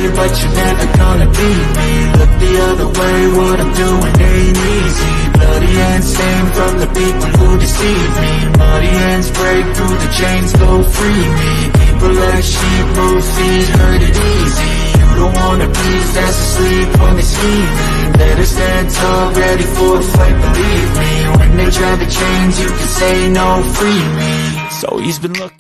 but you're never gonna beat me. Look the other way, what I'm doing ain't easy. Bloody hands stained from the people who deceive me. Muddy hands break through the chains, go free me. People like sheep, move feet, hurt it easy. You don't wanna please, that's asleep when they scheming. Better stand tall, ready for a fight, believe me. When they try to change, you can say no, free me. So he's been looking.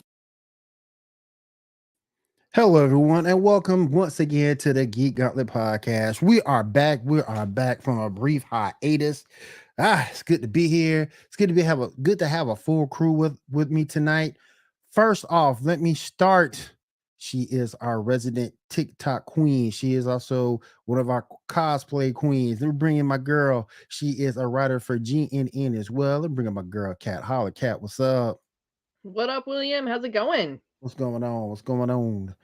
Hello, everyone, and welcome once again to the Geek Gauntlet Podcast. We are back. We are back from a brief hiatus. It's good to be here. It's good to have a full crew with me tonight. First off, let me start. She is our resident TikTok queen. She is also one of our cosplay queens. Let me bring in my girl. She is a writer for GNN as well. Let me bring in my girl, Kat. Holla, Kat. What's up? What up, William? How's it going? What's going on?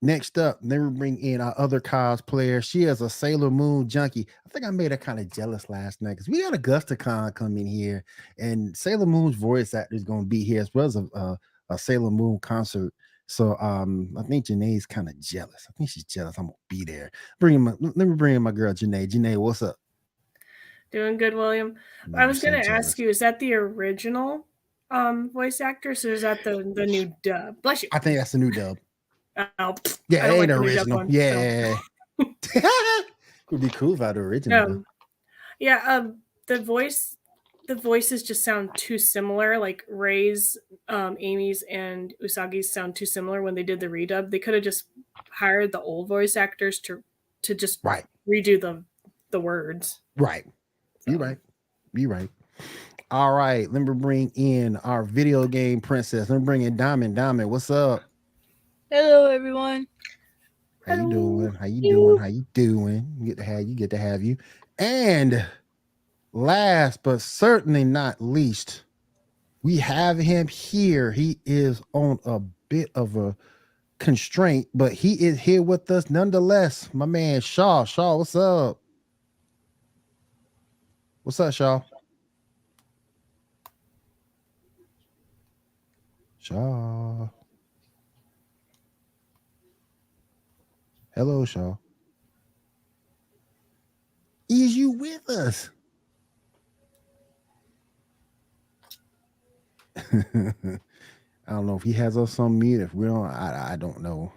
Next up, let me bring in our other cosplayer. She is a Sailor Moon junkie. I think I made her kind of jealous last night because we had AugustaCon come in here, and Sailor Moon's voice actor is going to be here as well as a Sailor Moon concert. So I think Janae's kind of jealous. I think she's jealous. I'm gonna be there. Let me bring in my girl Janae. Janae, what's up? Doing good, William. I was going to ask you, is that the original voice actress, or is that the new dub? Bless you. I think that's the new dub. Oh, yeah, it ain't the original. One, yeah. So. Would be cool if I had the original. The voices just sound too similar. Like Ray's, Amy's, and Usagi's sound too similar when they did the redub. They could have just hired the old voice actors to just redo the words. Right. So. You're right. All right, let me bring in our video game princess. Let me bring in Diamond. Diamond, what's up? Hello, everyone. How you doing? Good to have you. And last but certainly not least, we have him here. He is on a bit of a constraint, but he is here with us nonetheless. My man Shaw. Shaw, what's up? What's up, Shaw? Shaw. Hello, Shaw. Is you with us? I don't know if he has us on mute. If we don't, I don't know.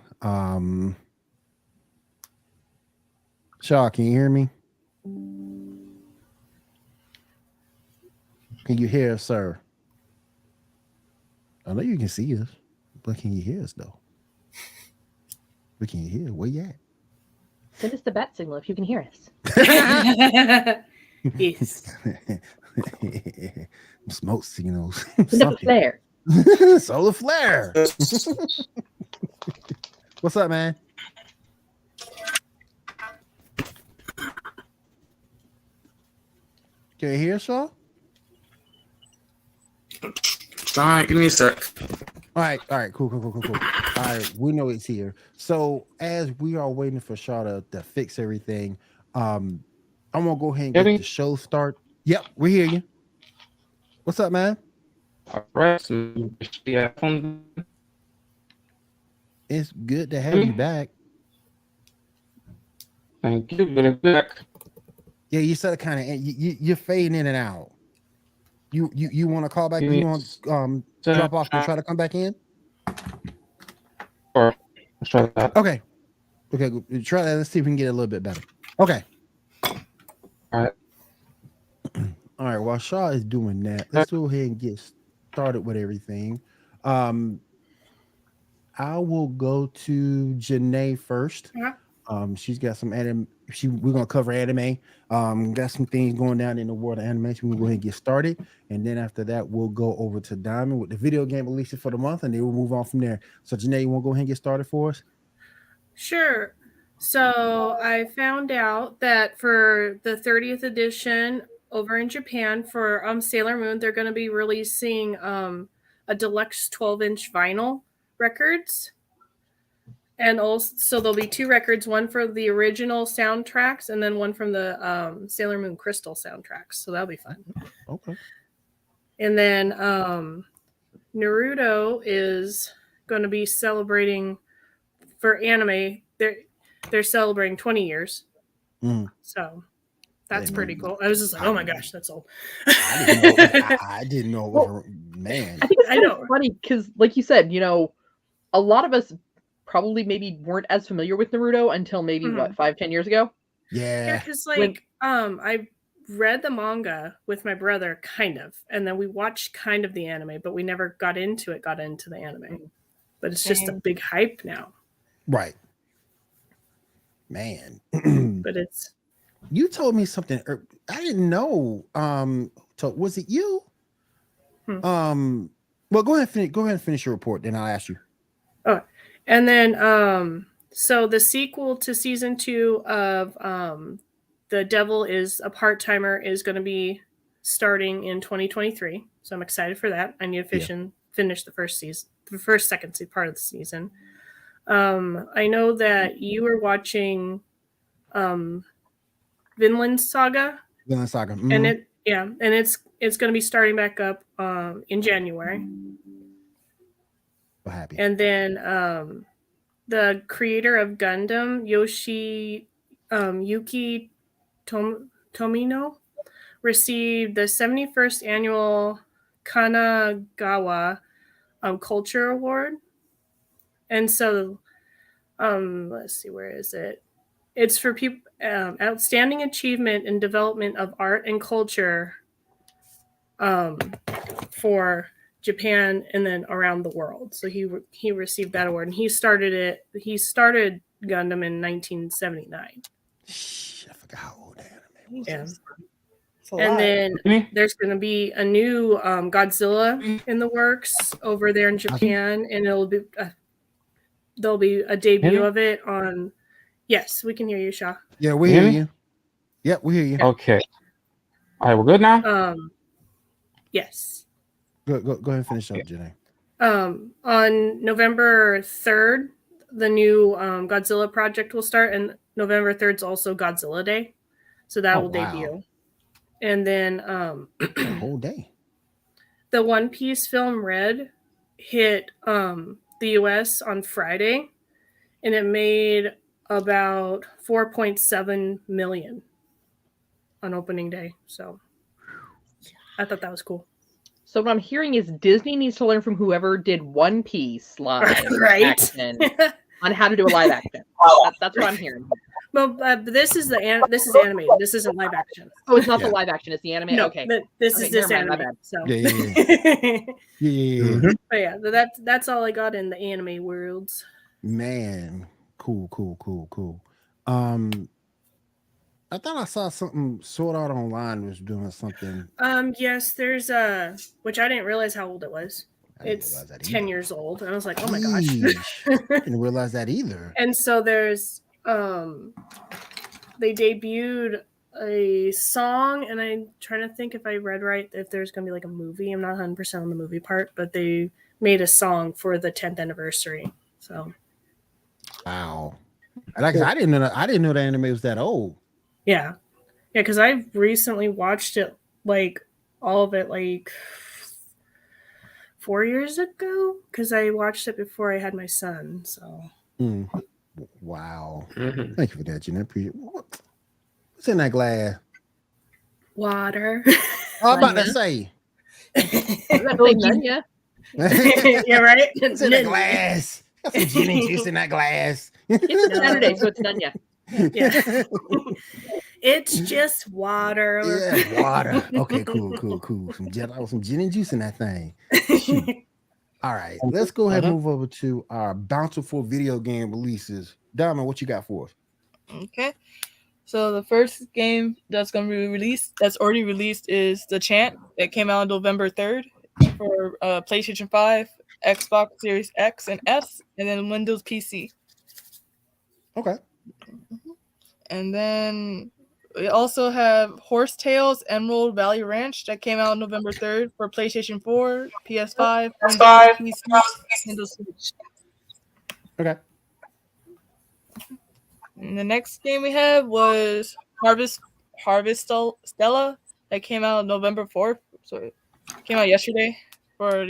Shaw, can you hear me? Can you hear us, sir? I know you can see us, but can you hear us though? We can hear. Where you at? Send us the bat signal if you can hear us. Yes. Smoke signals. Solar flare. Solar flare. What's up, man? Can you hear, Shaw? All right, give me a sec. All right, cool. All right, we know it's here. So as we are waiting for Shaw to fix everything, I'm gonna go ahead and get the show start. Yep, we hear you. What's up, man? All right, it's good to have you back. Thank you, good back. Yeah, you said it kind of you're fading in and out. You want to call back? You want drop off and try to come back in? Or let's try that. Okay, try that. Let's see if we can get it a little bit better. Okay. All right. While Shaw is doing that, let's go ahead and get started with everything. I will go to Janae first. Yeah. She's got some anime. We're gonna cover anime. Got some things going down in the world of animation. We'll go ahead and get started, and then after that, we'll go over to Diamond with the video game releases for the month, and then we'll move on from there. So, Janae, you want to go ahead and get started for us? Sure. So I found out that for the 30th edition over in Japan for Sailor Moon, they're going to be releasing a deluxe 12-inch vinyl records. And also there'll be 2 records, one for the original soundtracks and then one from the Sailor Moon Crystal soundtracks. So that'll be fun. Okay. And then Naruto is going to be celebrating for anime they're celebrating 20 years. Mm. So that's Yeah, pretty man. cool. I was just like, oh my gosh, that's old. I didn't know it was man. I think it's I kind know. of funny because, like you said, a lot of us probably maybe weren't as familiar with Naruto until maybe Mhm. 5-10 years ago. Yeah. Because I read the manga with my brother, kind of, and then we watched kind of the anime, but we never got into the anime. But it's just a big hype now. Right. Man. But it's You told me something. I didn't know. Was it you? Well, go ahead and finish your report, then I'll ask you. oh, and then so the sequel to season 2 of The Devil is a Part-Timer is going to be starting in 2023. So I'm excited for that. I need to finish the second part of the season. I know that you were watching Vinland Saga. Vinland Saga. Mhm. And it's going to be starting back up in January. So happy. And then the creator of Gundam, Yuki Tomino, received the 71st annual Kanagawa Culture Award. And so, let's see, where is it? It's for people outstanding achievement in development of art and culture for Japan and then around the world. So he received that award, and he started Gundam in 1979. I forgot how old that anime was. Yeah. And then there's going to be a new Godzilla in the works over there in Japan, and there'll be a debut of it on. Yes, we can hear you, Shaw. Yeah, we hear you. Yep, we hear you. Okay. All right, we're good now? Yes. Go ahead and finish up, Janae. On November 3rd, the new Godzilla project will start, and November 3rd is also Godzilla Day. So that will debut. And then the whole day. The One Piece film Red hit the US on Friday, and it made about 4.7 million on opening day. So I thought that was cool. So what I'm hearing is Disney needs to learn from whoever did One Piece live action on how to do a live action. That's what I'm hearing. Well, this is animated. This isn't live action. Oh, it's not the live action. It's the anime. No, okay, this is animated. So Yeah. But yeah, that's all I got in the anime worlds. Man, cool. I thought I saw something Sword Art Online was doing something. Yes, there's which I didn't realize how old it was. It's 10 years old. And I was like, oh my gosh. I didn't realize that either. And so there's they debuted a song, and I'm trying to think if I read right if there's gonna be like a movie. I'm not 100% on the movie part, but they made a song for the 10th anniversary. So wow. I didn't know the anime was that old. Yeah, because I recently watched it, like all of it, like 4 years ago. Because I watched it before I had my son. So. Wow. Thank you for that, Jen. I appreciate it. What's in that glass? Water. I'm about to say. Yeah, right. What's in that glass? Got some gin and juice in that glass. It's Saturday, so it's done. Yeah. It's just water. Yeah, water. Okay, cool. Some gin and juice in that thing. All right, let's go ahead and move over to our bountiful video game releases. Diamond, what you got for us? Okay. So the first game that's going to be released, that's already released, is The Chant. It came out on November 3rd for PlayStation 5, Xbox Series X and S, and then Windows PC. Okay. And then we also have Horsetails Emerald Valley Ranch that came out on November 3rd for PlayStation 4, PS5, Windows PC, Nintendo Switch. Okay. And the next game we had was Harvest Stella that came out November 4th. So it came out yesterday for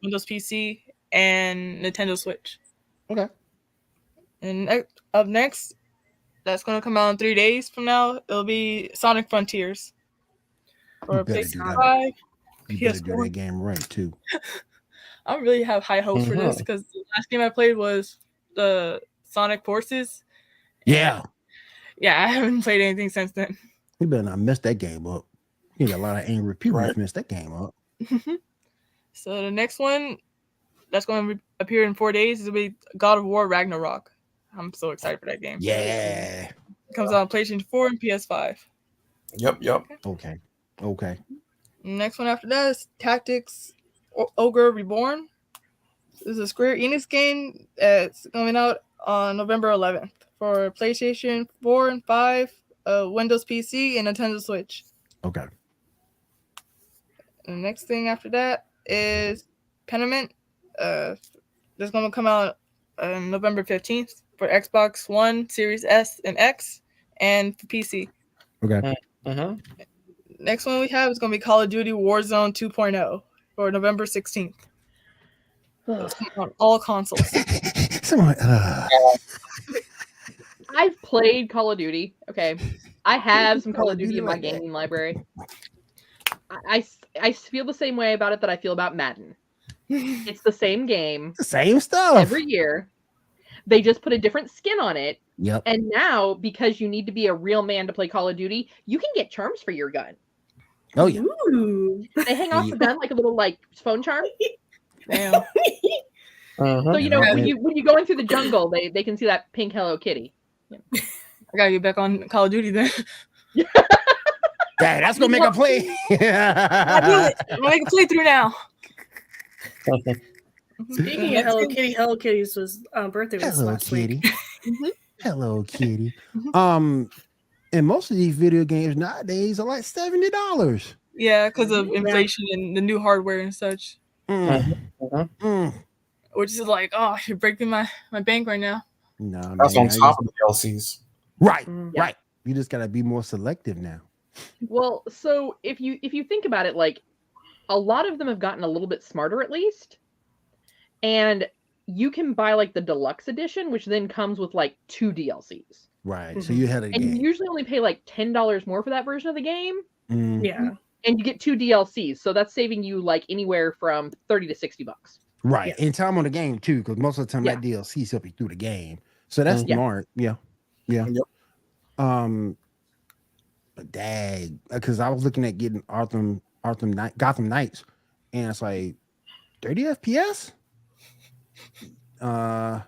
Windows PC and Nintendo Switch. Okay. And up next, that's going to come out in 3 days from now. It'll be Sonic Frontiers. You better do PS5, you better do that game right too. I really have high hopes for this because the last game I played was the Sonic Forces. Yeah. Yeah, I haven't played anything since then. You better not mess that game up. You got a lot of angry people that mess that game up. So the next one that's going to appear in 4 days will be God of War Ragnarok. I'm so excited for that game. Yeah. It comes out on PlayStation 4 and PS5. Yep. Okay. Next one after that is Tactics Ogre Reborn. This is a Square Enix game that's coming out on November 11th for PlayStation 4 and 5, Windows PC, and Nintendo Switch. Okay. And the next thing after that is Pentiment. That's going to come out on November 15th for Xbox One, Series S and X, and for PC. Okay. Next one we have is going to be Call of Duty Warzone 2.0 for November 16th. On all consoles. I've played Call of Duty. Okay. I have some Call of Duty in my gaming library. I feel the same way about it that I feel about Madden. It's the same game. The same stuff. Every year. They just put a different skin on it. Yep. And now, because you need to be a real man to play Call of Duty, you can get charms for your gun. Oh, yeah. Ooh. They hang off the gun like a little phone charm. Damn. So, when you're going through the jungle, they can see that pink Hello Kitty. I got to get back on Call of Duty then. That's going to make a play. I do it. I'm going to make a playthrough now. Speaking of Hello Kitty, Hello Kitty's birthday was last week. Hello Kitty. And most of these video games nowadays are like $70. Yeah, because of inflation and the new hardware and such. Which is like, you're breaking my bank right now. No, that's on top of the DLCs. Right. You just gotta be more selective now. Well, so if you think about it, like a lot of them have gotten a little bit smarter, at least, and you can buy like the deluxe edition, which then comes with like 2 DLCs. Right. So you had and you usually only pay like $10 more for that version of the game. Yeah. And you get 2 DLCs, so that's saving you like anywhere from $30 to $60. Right. Yeah. And time on the game too, because most of the time that DLC help you through the game. So that's smart. Yeah. Yep. But dang, because I was looking at getting Gotham Knights, and it's like 30 FPS. No,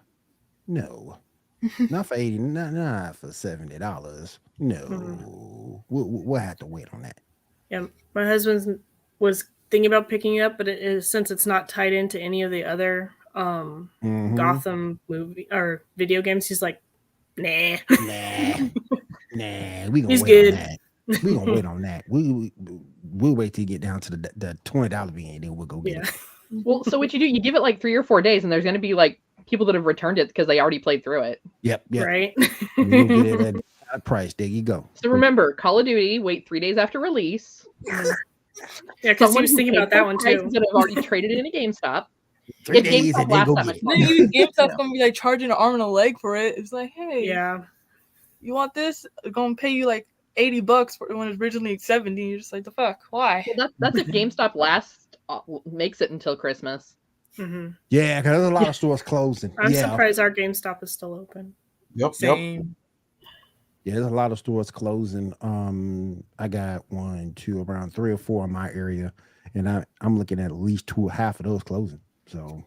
not for 80, not for $70. No, we'll have to wait on that. Yeah, my husband was thinking about picking it up, but since it's not tied into any of the other Gotham movie or video games, he's like, nah. We gonna wait on that. We gonna wait on that. We'll wait till you get down to the $20 VN, then we'll go get it. Well, so what you do, you give it like 3 or 4 days, and there's going to be like people that have returned it because they already played through it. Yep. Right. You get it at that price. There you go. So remember, Call of Duty, wait 3 days after release. Yeah, because he was thinking about that one too. That have already traded it in a GameStop. 3 days and then go get it. GameStop's gonna be like charging an arm and a leg for it. It's like, hey, you want this? They're gonna pay you like $80 for when it's originally $70. You're just like, the fuck? Why? Well, that's if GameStop makes it until Christmas. Yeah, because there's a lot of stores closing. I'm surprised our GameStop is still open. Yep. Yeah, there's a lot of stores closing. I got 1, 2, around 3 or 4 in my area, and I'm looking at least half of those closing. So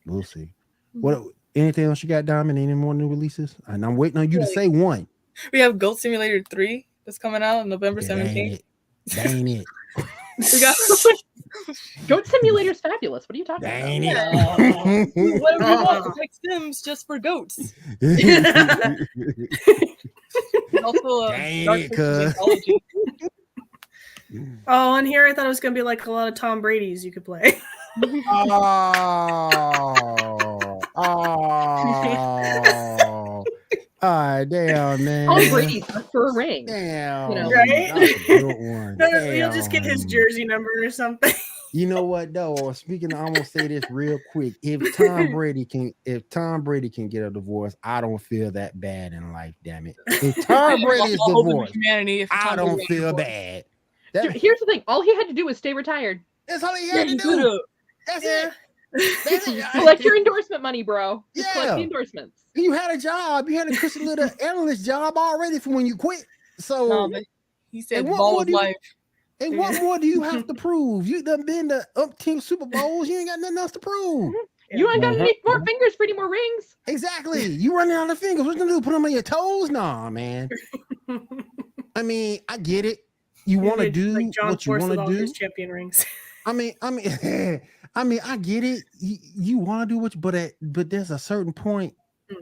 we'll see. What? Anything else you got, Diamond? Any more new releases? And I'm waiting on you to say one. We have Goat Simulator 3 that's coming out on November 17th. Dang it. We got Goat Simulator's fabulous. What are you talking about? What do you want? It's like Sims just for goats. Also, oh, and here I thought it was gonna be like a lot of Tom Brady's you could play. Damn, man. Tom Brady's for a ring. Damn. Right? You'll just get his jersey number or something. You know what though? Speaking, I'm gonna say this real quick. If Tom Brady can get a divorce, I don't feel that bad in life. Damn it! If Tom Brady is All hope in divorced, humanity if I Tom don't Brady got feel divorced. bad. Dude, here's the thing. All he had to do was stay retired. That's all he Yeah, had to he do. could've. That's Yeah. it. That's it. Collect your endorsement money, bro. Just collect Yeah. the endorsements. You had a job. You had a cushy little analyst job already from when you quit. So, No, but he said And what ball more of do you- life. and what more do you have to prove? You done been to umpteen Super Bowls. You ain't got nothing else to prove. You ain't got Mhm. any more fingers for any more rings. Exactly. You running out of fingers. What you gonna do? Put them on your toes? Nah, man. I mean, I get it. You want to do like John what you Force want with to all do. his champion rings. I mean, I get it. You want to do what, but there's a certain point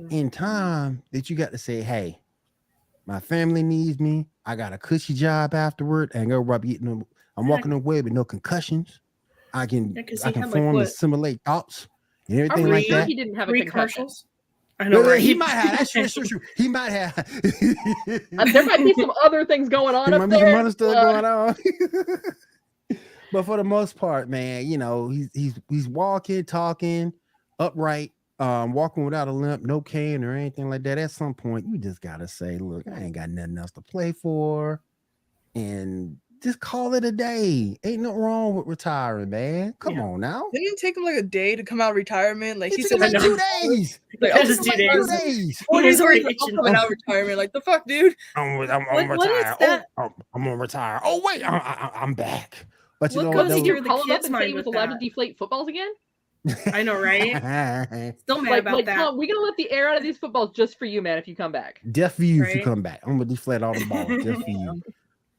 in time that you got to say, hey, my family needs me. I got a cushy job afterward, and go rub eating them. I'm walking away with no concussions. I can Yeah, 'cause I he can had, like, form and what? simulate thoughts and Are everything we like sure that. he didn't have a 3 concussion? commercials. I know, Well, right? he might have. That's true. He might have. There might be some other things going on There up might be some there. other stuff going on. But for the most part, man, you know, he's walking, talking, upright, walking without a limp, no cane or anything like that. At some point, you just gotta say, look, I ain't got nothing else to play for, and just call it a day. Ain't nothing wrong with retiring, man. Come on now. Didn't it take him like a day to come out of retirement? Like It he took said, him like I know. 2 days. like, It I'm was 2 like, days. 2 days. 4 He's days already later, I'm itching. coming out of retirement. Like the fuck, dude. I'm What retire. is that? Oh, I'm gonna retire. Oh wait, I'm back. But you What know goes what? Did through you the call him up kid's and say mind he was with allowed to that? deflate footballs again? I know, right? Still mad about Like, that. Tom, we're gonna let the air out of these footballs just for you, man. If you come back. Death for you if you Right? come back. I'm gonna deflate all the balls just for you.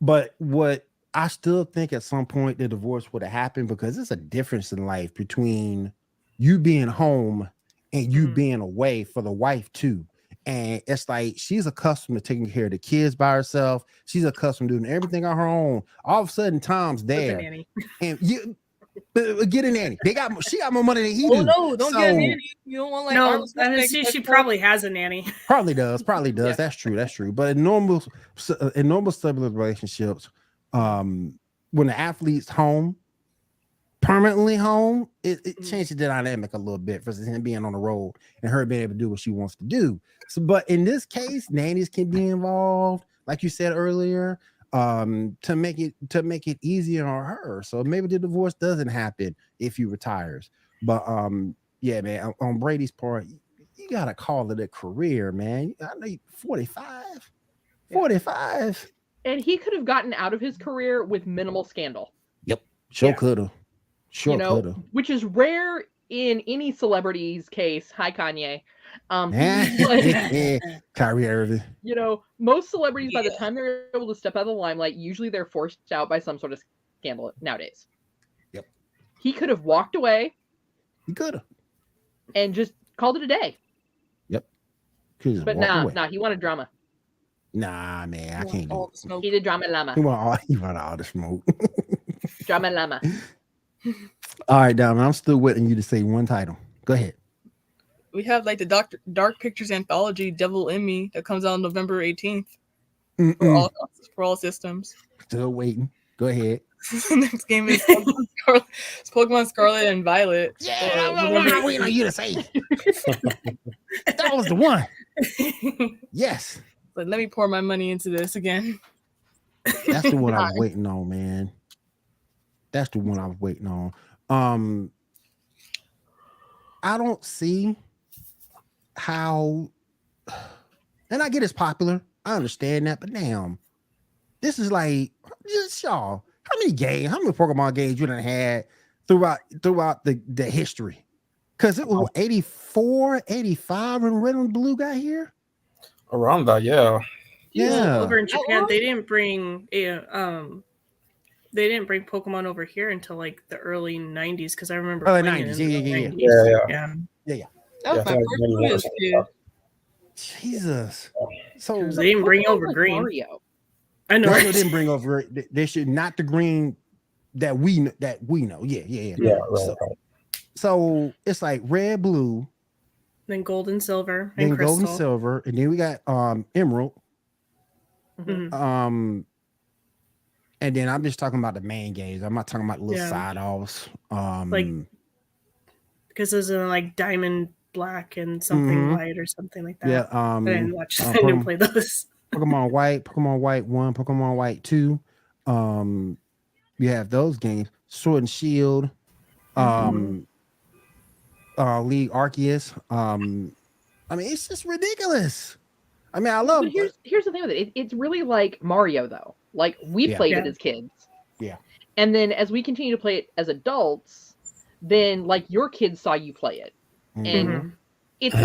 But what I still think at some point the divorce would have happened because there's a difference in life between you being home and you being away for the wife too. And it's like she's accustomed to taking care of the kids by herself. She's accustomed to doing everything on her own. All of a sudden, Tom's With the there, nanny. and you get a nanny. She got more money than he Oh do. no, don't So- get a nanny. You don't want like No, Arnold I mean, Schwarzenegger she type probably has a nanny. Probably does. Yeah. That's true. But in normal stable relationships, when the athlete's home, permanently home, it changes the dynamic a little bit versus him being on the road and her being able to do what she wants to do. So, but in this case, nannies can be involved, like you said earlier, to make it easier on her. So maybe the divorce doesn't happen if he retires. But yeah, man, on Brady's part, you gotta call it a career, man. I know 45. And he could have gotten out of his career with minimal scandal. Sure Yeah. could have. Sure you know, could have. which is rare in any celebrity's case. Hi, Kanye. But, Kyrie Irving. you know, most celebrities, by the time they're able to step out of the limelight, usually they're forced out by some sort of scandal nowadays. Yep. He could have walked away He could have. and just called it a day. But Nah, he wanted drama. Nah, man, I can't do all it. the smoke. He did drama llama. He want all the smoke. Drama llama. All right, Diamond, I'm still waiting you to say one title. Go ahead. We have like the Dark Pictures anthology "Devil in Me" that comes out on November 18th for all systems. Still waiting. Go ahead. The next game is Pokemon Scarlet and Violet. Yeah, I'm waiting on you to say. That was the one. Yes. But let me pour my money into this again. That's the one I was waiting on, man. That's the one I was waiting on. I don't see how, and I get it's popular. I understand that, but damn, this is like just y'all. How many Pokemon games you done had throughout the history? Because it was 84, 85 when Red and Blue got here. Around that, yeah. Yeah. Over in Japan, they didn't bring Pokemon over here until like the early 90s because I remember Early playing 90s, it in the yeah. 90s. Yeah. That was Yeah, my I first think quiz, dude. Jesus. So They didn't bring over like green. Mario. I know. They didn't bring over. They should not the green that we know. Yeah. Yeah, right. So it's like red, blue, Then gold and silver then and crystal. gold and silver, and then we got emerald. Mhm. And then I'm just talking about the main games. I'm not talking about little Yeah. side offs. Like, because there's a like Diamond Black and something Mhm. white or something like that. yeah, I didn't watch. I didn't play those. Pokemon White 1, Pokemon White 2. You have those games. Sword and Shield, League Arceus. I mean, it's just ridiculous. I mean, I love. But here's the thing with it. It's really like Mario, though. Like we Yeah. played Yeah. it as kids. Yeah. And then as we continue to play it as adults, then like your kids saw you play it, and Mhm. it's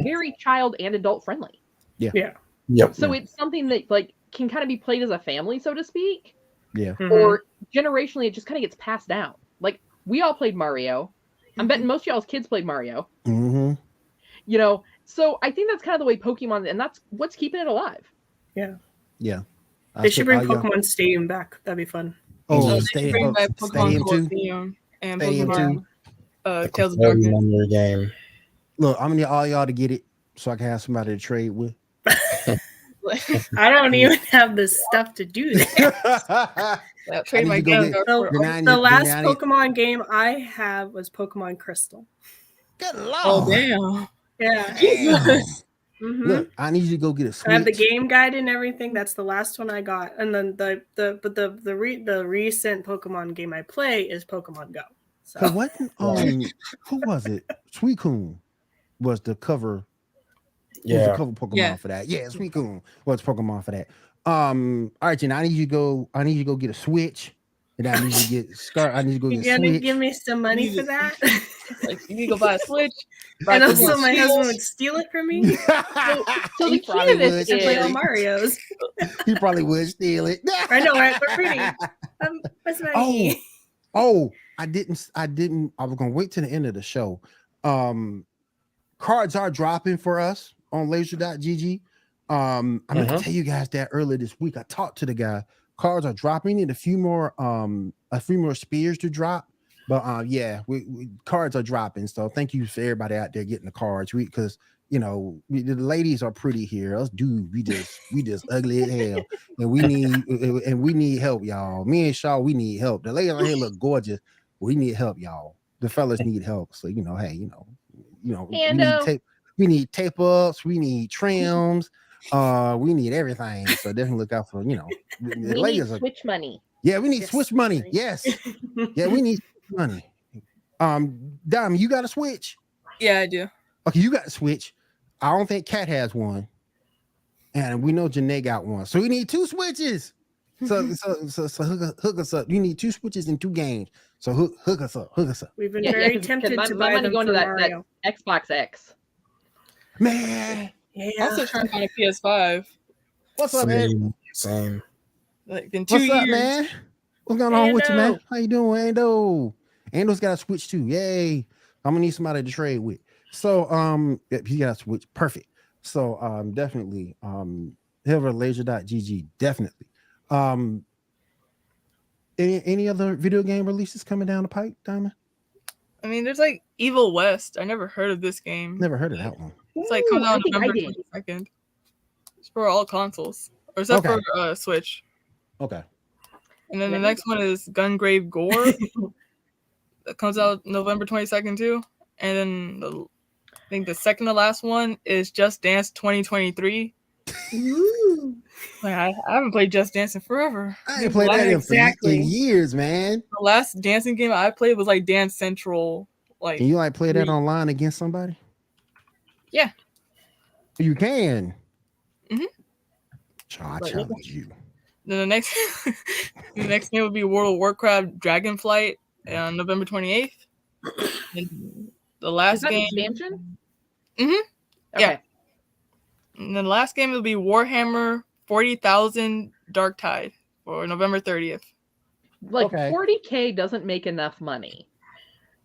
very child and adult friendly. Yeah. Yep. So it's something that like can kind of be played as a family, so to speak, Yeah. Mhm. or generationally it just kind of gets passed down. Like we all played Mario. I'm betting most of y'all's kids played Mario. Mm-hmm. You know, so I think that's kind of the way Pokemon, and that's what's keeping it alive. Yeah. They should bring Pokemon Stadium back. That'd be fun. Oh, They should bring back Pokemon Stadium 2. Colosseum and Stadium Pokemon Tales of Every Darkness. memory game. Look, I'm gonna need all y'all to get it so I can have somebody to trade with. I don't even have the stuff to do that. Trade need my to go game. get- The last Pokemon game I have was Pokemon Crystal. Good lord. Oh damn! Yeah. Damn. Mhm. Look, I need you to go get a Switch. I have the game guide and everything. That's the last one I got. And then the recent Pokemon game I play is Pokemon Go. So So what? Who was it? Suicune was the cover. Was the Yeah. cover Pokemon Yeah. for that. Yeah, Suicune was Pokemon for that. All right, Jen, I need you to go get a Switch. And I need you to get Scar. I need you to go you're get gonna Switch. give me some money for that? Like you need to go buy a Switch. And buy also Pokemon my Shield. husband would steal it from me. So He the key probably to this would. I play all is Mario's. He probably would steal it. I know, right? They're pretty. That's money. Oh, I didn't. I was gonna wait till the end of the show. Cards are dropping for us on laser.gg. I'm gonna tell you guys that earlier this week. I talked to the guy. Cards are dropping. We need a few more spears to drop. But yeah, we cards are dropping. So thank you for everybody out there getting the cards. Because the ladies are pretty here. Us dudes, we just ugly as hell. And we need help, y'all. Me and Shaw, we need help. The ladies out here look gorgeous. We need help, y'all. The fellas need help. So hey, we need tape ups, we need trims, we need everything. So definitely look out for the we ladies need Switch money. Yeah, we need Yes. Switch money. Yes. Yeah, we need Switch money. Dom, you got a Switch? Yeah, I do. Okay, you got a Switch. I don't think Kat has one. And we know Janae got one. So we need 2 Switches. So hook us up. You need 2 Switches and 2 games. So hook us up. We've been Yeah, very 'cause tempted my to money buy them going for to that Mario. Xbox X. Man, Yeah. Also trying to find a PS5. what's up, man? Same. Like in 2 What's years. up, man? What's going on with you, man? How you doing, Ando? Ando's got a Switch too. Yay. I'm gonna need somebody to trade with. So he got a Switch. Perfect. So definitely head over to laser.gg. Definitely. Any other video game releases coming down the pipe, Diamond? I mean, there's like Evil West. I never heard of this game. Never heard of that one. It's like comes Ooh, I out think I November did. 22nd. It's for all consoles, or except Okay. for Switch. Okay. And then the Let me- next one is Gungrave Gore. That comes out November 22nd too. And then I think the second to last one is Just Dance 2023. Ooh. Like, I haven't played Just Dance in forever. I ain't played that Exactly. in years, man. The last dancing game I played was like Dance Central. Like Can you play that online against somebody? Yeah. You can. Mhm. I challenge you. then the next the next game would be World of Warcraft Dragonflight on November 28th. And the Is last that game expansion? Mhm. Okay. Yeah. And then the last game will be Warhammer 40,000 Dark Tide for November 30th. Like Okay. 40K doesn't make enough money.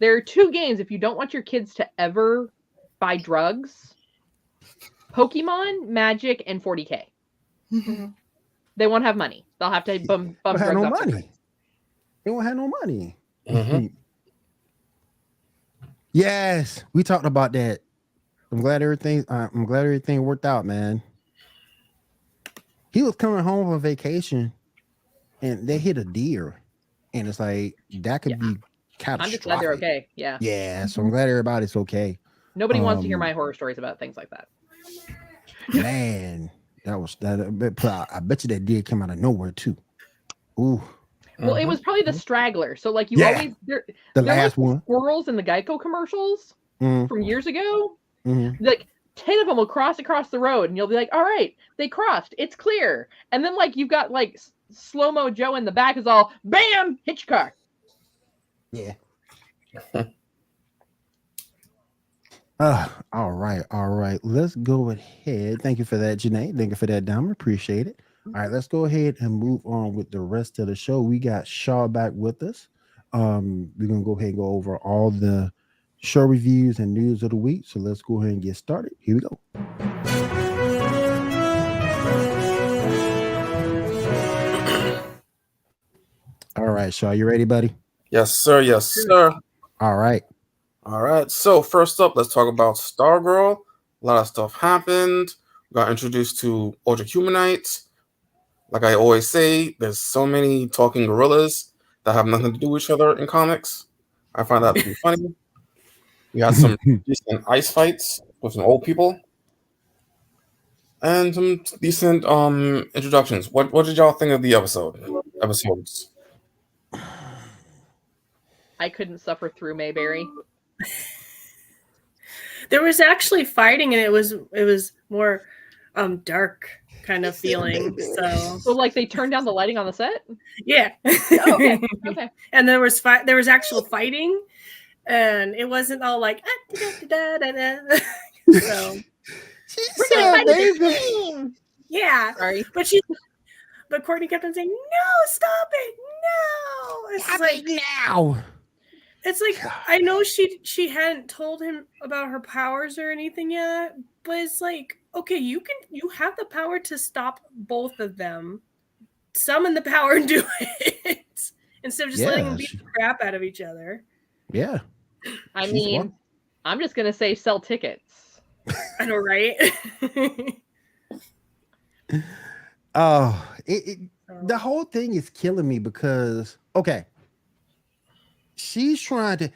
There are 2 games if you don't want your kids to ever buy drugs: Pokemon, Magic, and 40K. They won't have money. They'll have to bump They drugs have no off their money. kids. They won't have no money. Mhm. Yes, we talked about that. I'm glad everything worked out, man. He was coming home from vacation, and they hit a deer, and it's like that could be catastrophic. I'm just glad they're okay. Yeah. Yeah, so I'm glad everybody's okay. Nobody wants to hear my horror stories about things like that. Man, that was that. I bet you that deer came out of nowhere too. Ooh. Well, it was probably the straggler. So like you Yeah. always The there last was one. squirrels in the Geico commercials from years ago. Like 10 of them will cross across the road, and you'll be like, "All right, they crossed. It's clear." And then like you've got like slow-mo Joe in the back is all bam, hit your car. Yeah. All right. Let's go ahead. Thank you for that, Janae. Thank you for that, Dom. Appreciate it. All right, let's go ahead and move on with the rest of the show. We got Shaw back with us. We're gonna go ahead and go over all the show reviews and news of the week. So let's go ahead and get started. Here we go. All right, Shaw, you ready, buddy? Yes, sir. Yes, sir. All right. All right. So first up, let's talk about Stargirl. A lot of stuff happened. We got introduced to Ultra Humanites. Like I always say, there's so many talking gorillas that have nothing to do with each other in comics. I find that to be funny. We had some decent ice fights with some old people. And some decent introductions. What did y'all think of the episodes? I couldn't suffer through Mayberry. There was actually fighting, and it was more dark kind of feeling. So like they turned down the lighting on the set? Yeah. Okay. And there was actual fighting, and it wasn't all like so we're gonna fight as a team. Yeah. Sorry. But Courtney kept on saying, "No, stop it. No." It's like now. It's like I know she hadn't told him about her powers or anything yet, but it's like, okay, you have the power to stop both of them. Summon the power and do it instead of just letting them beat the crap out of each other. Yeah. I mean, I'm just gonna say sell tickets. I know, right? The whole thing is killing me because she's trying to.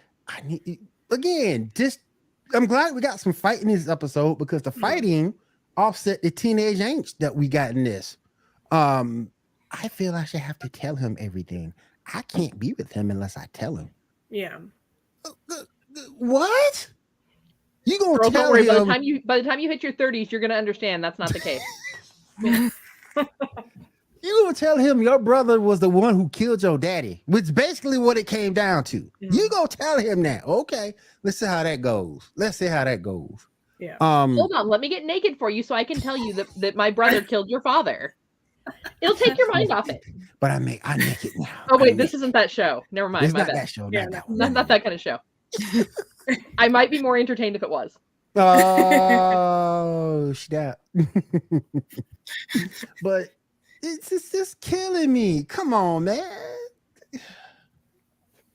I'm glad we got some fight in this episode because the fighting offset the teenage angst that we got in this. I feel I should have to tell him everything. I can't be with him unless I tell him. Yeah. What? You gonna Girl, tell don't worry, him? by the time you hit your 30s, you're gonna understand that's not the case. You gonna tell him your brother was the one who killed your daddy, which is basically what it came down to. Mm-hmm. You gonna tell him that? Okay, let's see how that goes. Yeah. Hold on, let me get naked for you so I can tell you that my brother killed your father. It'll take your mind off it. But I'm naked now. Oh wait, this isn't that show. Never mind. It's my not bad. that show. Yeah, not that kind of show. I might be more entertained if it was. Oh, snap. But it's just killing me. Come on, man.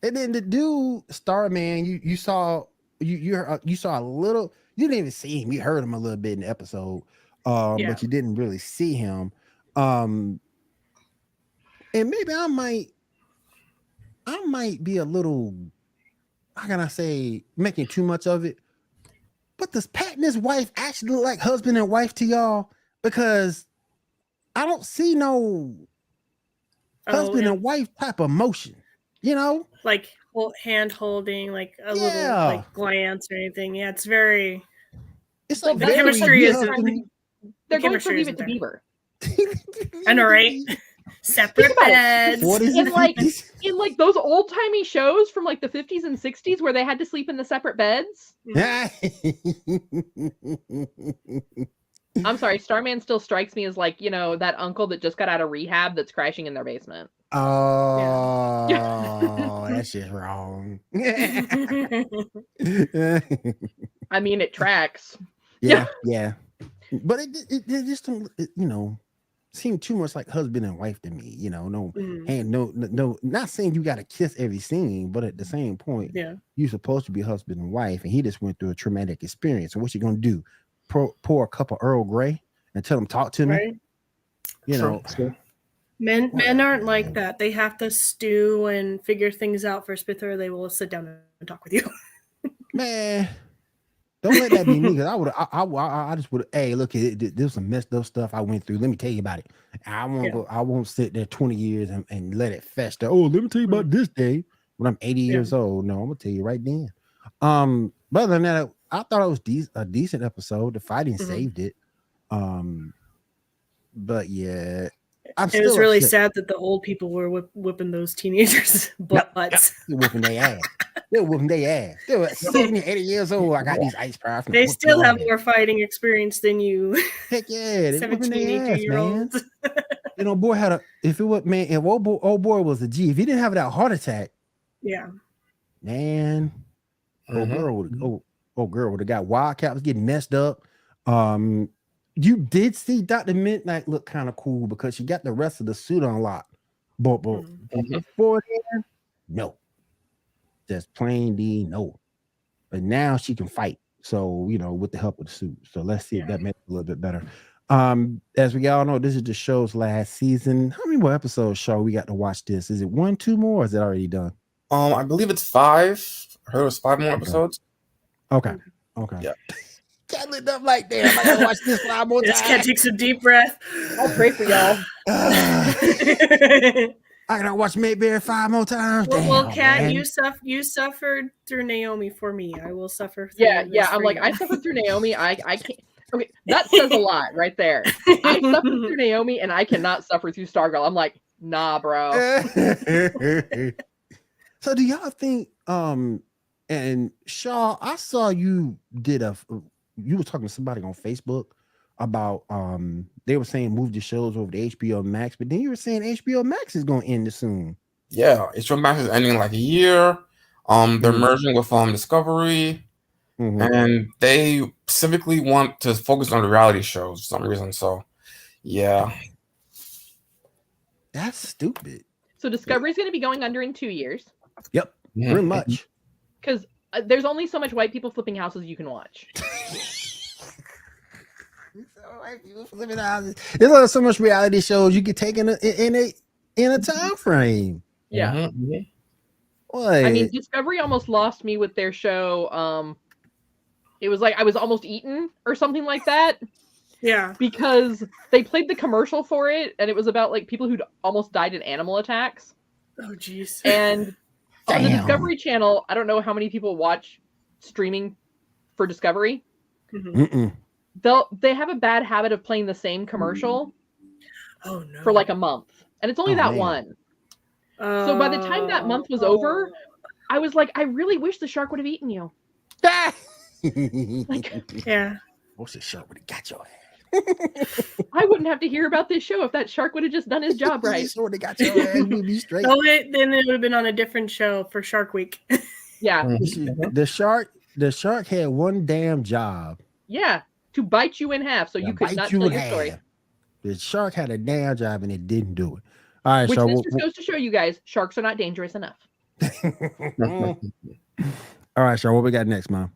And then the dude, Starman, you saw a little. You didn't even see him. You heard him a little bit in the episode, but you didn't really see him. And maybe I might be a little, how can I say, making too much of it. But does Pat and his wife actually look like husband and wife to y'all? Because I don't see no husband and wife type of motion, like hand holding, like a little like glance or anything. Yeah, it's very. It's like the chemistry isn't. They're going to Leave It to Beaver. I know, right? Separate beds. In like those old timey shows from like the 50s and 60s where they had to sleep in the separate beds. I'm sorry, Starman still strikes me as like, that uncle that just got out of rehab that's crashing in their basement. Oh, that's just wrong. I mean, it tracks. Yeah. But it just don't, seem too much like husband and wife to me. No, not saying you got to kiss every scene, but at the same point, you're supposed to be husband and wife, and he just went through a traumatic experience. So what you gonna do? Pour a cup of Earl Grey and tell him talk to me? Right. True. Men aren't like that. They have to stew and figure things out first before they will sit down and talk with you. Man, don't let that be me, because I just would. Hey, look, there's some messed up stuff I went through. Let me tell you about it. I won't go. I won't sit there 20 years and let it fester. Oh, let me tell you about this day when I'm 80 years old. No, I'm gonna tell you right then. But other than that, I thought it was a decent episode. The fighting saved it. But yeah, it was really sad that the old people were whipping those teenagers' butts. They're whooping their ass. They're whooping their ass. They're 70, 80 years old. I got these ice powers. They still have more fighting experience than you. Heck yeah, they're 17, 18-year-olds. You know, boy had if old boy was a G, if he didn't have that heart attack, man, old girl would have got Wildcat was getting messed up. You did see Dr. Midnight look kind of cool because she got the rest of the suit unlocked. But before then, no. Just plain D, no. But now she can fight. So, you know, with the help of the suit. So let's see if that makes it a little bit better. As we all know, this is the show's last season. How many more episodes show we got to watch this? Is it 1, 2 more, or is it already done? I believe it's 5. I heard it was 5 more episodes. Okay. Yeah. Can't let up like that. I gotta watch this 5 more times. Just can't take some deep breath. I'll pray for y'all. I gotta watch Mayberry 5 more times. Well, Kat, you suffered through Naomi for me. I will suffer through I'm like, I suffered through Naomi. I can't. Okay, that says a lot right there. I suffered through Naomi, and I cannot suffer through Stargirl. I'm like, nah, bro. So do y'all think and Shaw, I saw you you were talking to somebody on Facebook about they were saying move the shows over to HBO Max, but then you were saying HBO Max is going to end soon. Yeah, HBO Max is ending in like a year. They're merging with Discovery, and they specifically want to focus on the reality shows for some reason. So, yeah, that's stupid. So Discovery is going to be going under in 2 years. Yep, pretty much. Because there's only so much white people flipping houses you can watch. There's only so much reality shows you can take in a time frame. Yeah. What? I mean, Discovery almost lost me with their show. It was like I was almost eaten or something like that. Yeah. Because they played the commercial for it, and it was about like people who'd almost died in animal attacks. Oh, jeez. And on the Discovery Channel, I don't know how many people watch streaming for Discovery. They have a bad habit of playing the same commercial for like a month, and it's only one. So by the time that month was over, I was like, I really wish the shark would have eaten you. Yeah. What's the shark would have got your ass? I wouldn't have to hear about this show if that shark would have just done his job right. Got your ass. We'd be straight. No, then it would have been on a different show for Shark Week. Yeah. The shark had one damn job. Yeah. To bite you in half so you could not tell your story. The shark had a damn job and it didn't do it. All right, which this just goes to show you guys, sharks are not dangerous enough. All right, Shaw, what we got next, Mom?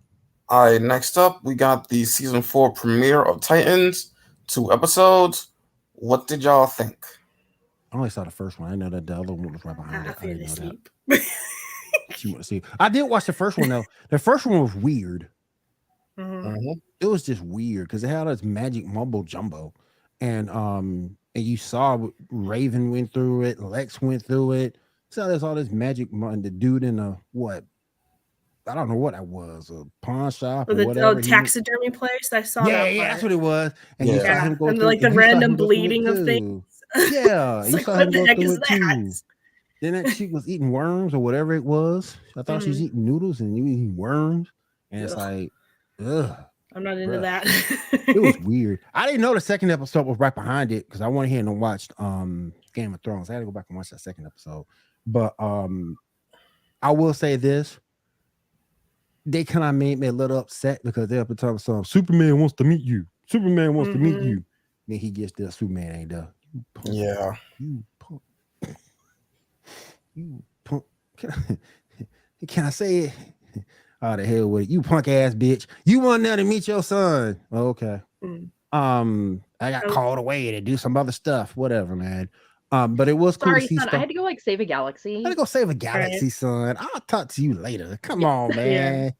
All right, next up, we got the season 4 premiere of Titans, 2 episodes. What did y'all think? I only saw the first one. I know that the other one was right behind it. I didn't know asleep. that. She want to see. I did watch the first one though. The first one was weird. It was just weird because it had this magic mumbo jumbo, and you saw Raven went through it, Lex went through it. So there's all this magic. The dude in a what? I don't know what that was, a pawn shop or whatever. Taxidermy place. I saw that. Yeah, that's what it was. And you saw him go and through, like the random bleeding of things. Yeah, you like, saw what him the go heck through is it that? too. Then that chick was eating worms or whatever it was. I thought she was eating noodles and you eating worms, and it's like, ugh. I'm not into that. It was weird. I didn't know the second episode was right behind it because I went ahead and watched Game of Thrones. I had to go back and watch that second episode. But I will say this. They kind of made me a little upset because they're up and talking about Superman wants to meet you. Superman wants to meet you. Then he gets there. Superman ain't there. Yeah. You punk. You punk. Can I say it? Oh, the hell with it. You punk ass bitch. You want there to meet your son. Okay. I got called away to do some other stuff. Whatever, man. But it was cool Sorry, to see son. I stuff. had to go like save a galaxy. I gotta go save a galaxy, son. I'll talk to you later. Come on, man.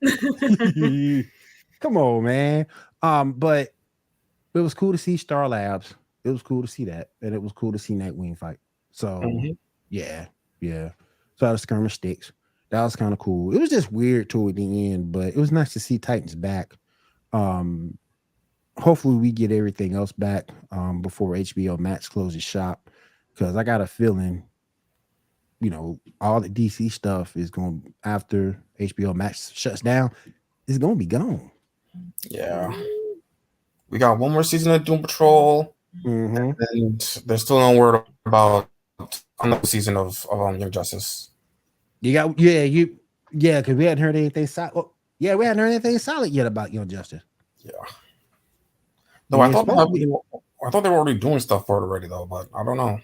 Come on, man. But it was cool to see Star Labs. It was cool to see that, and it was cool to see Nightwing fight. So yeah. So I was skirmish sticks. That was kind of cool. It was just weird toward the end, but it was nice to see Titans back. Hopefully we get everything else back before HBO Max closes shop, because I got a feeling, all the DC stuff is going, after HBO Max shuts down, it's going to be gone. Yeah. We got one more season of Doom Patrol, and there's still no word about another season of Young Justice. Because we hadn't heard anything solid. We hadn't heard anything solid yet about Young Justice. Yeah. No, I thought they were already doing stuff for it already, though, but I don't know.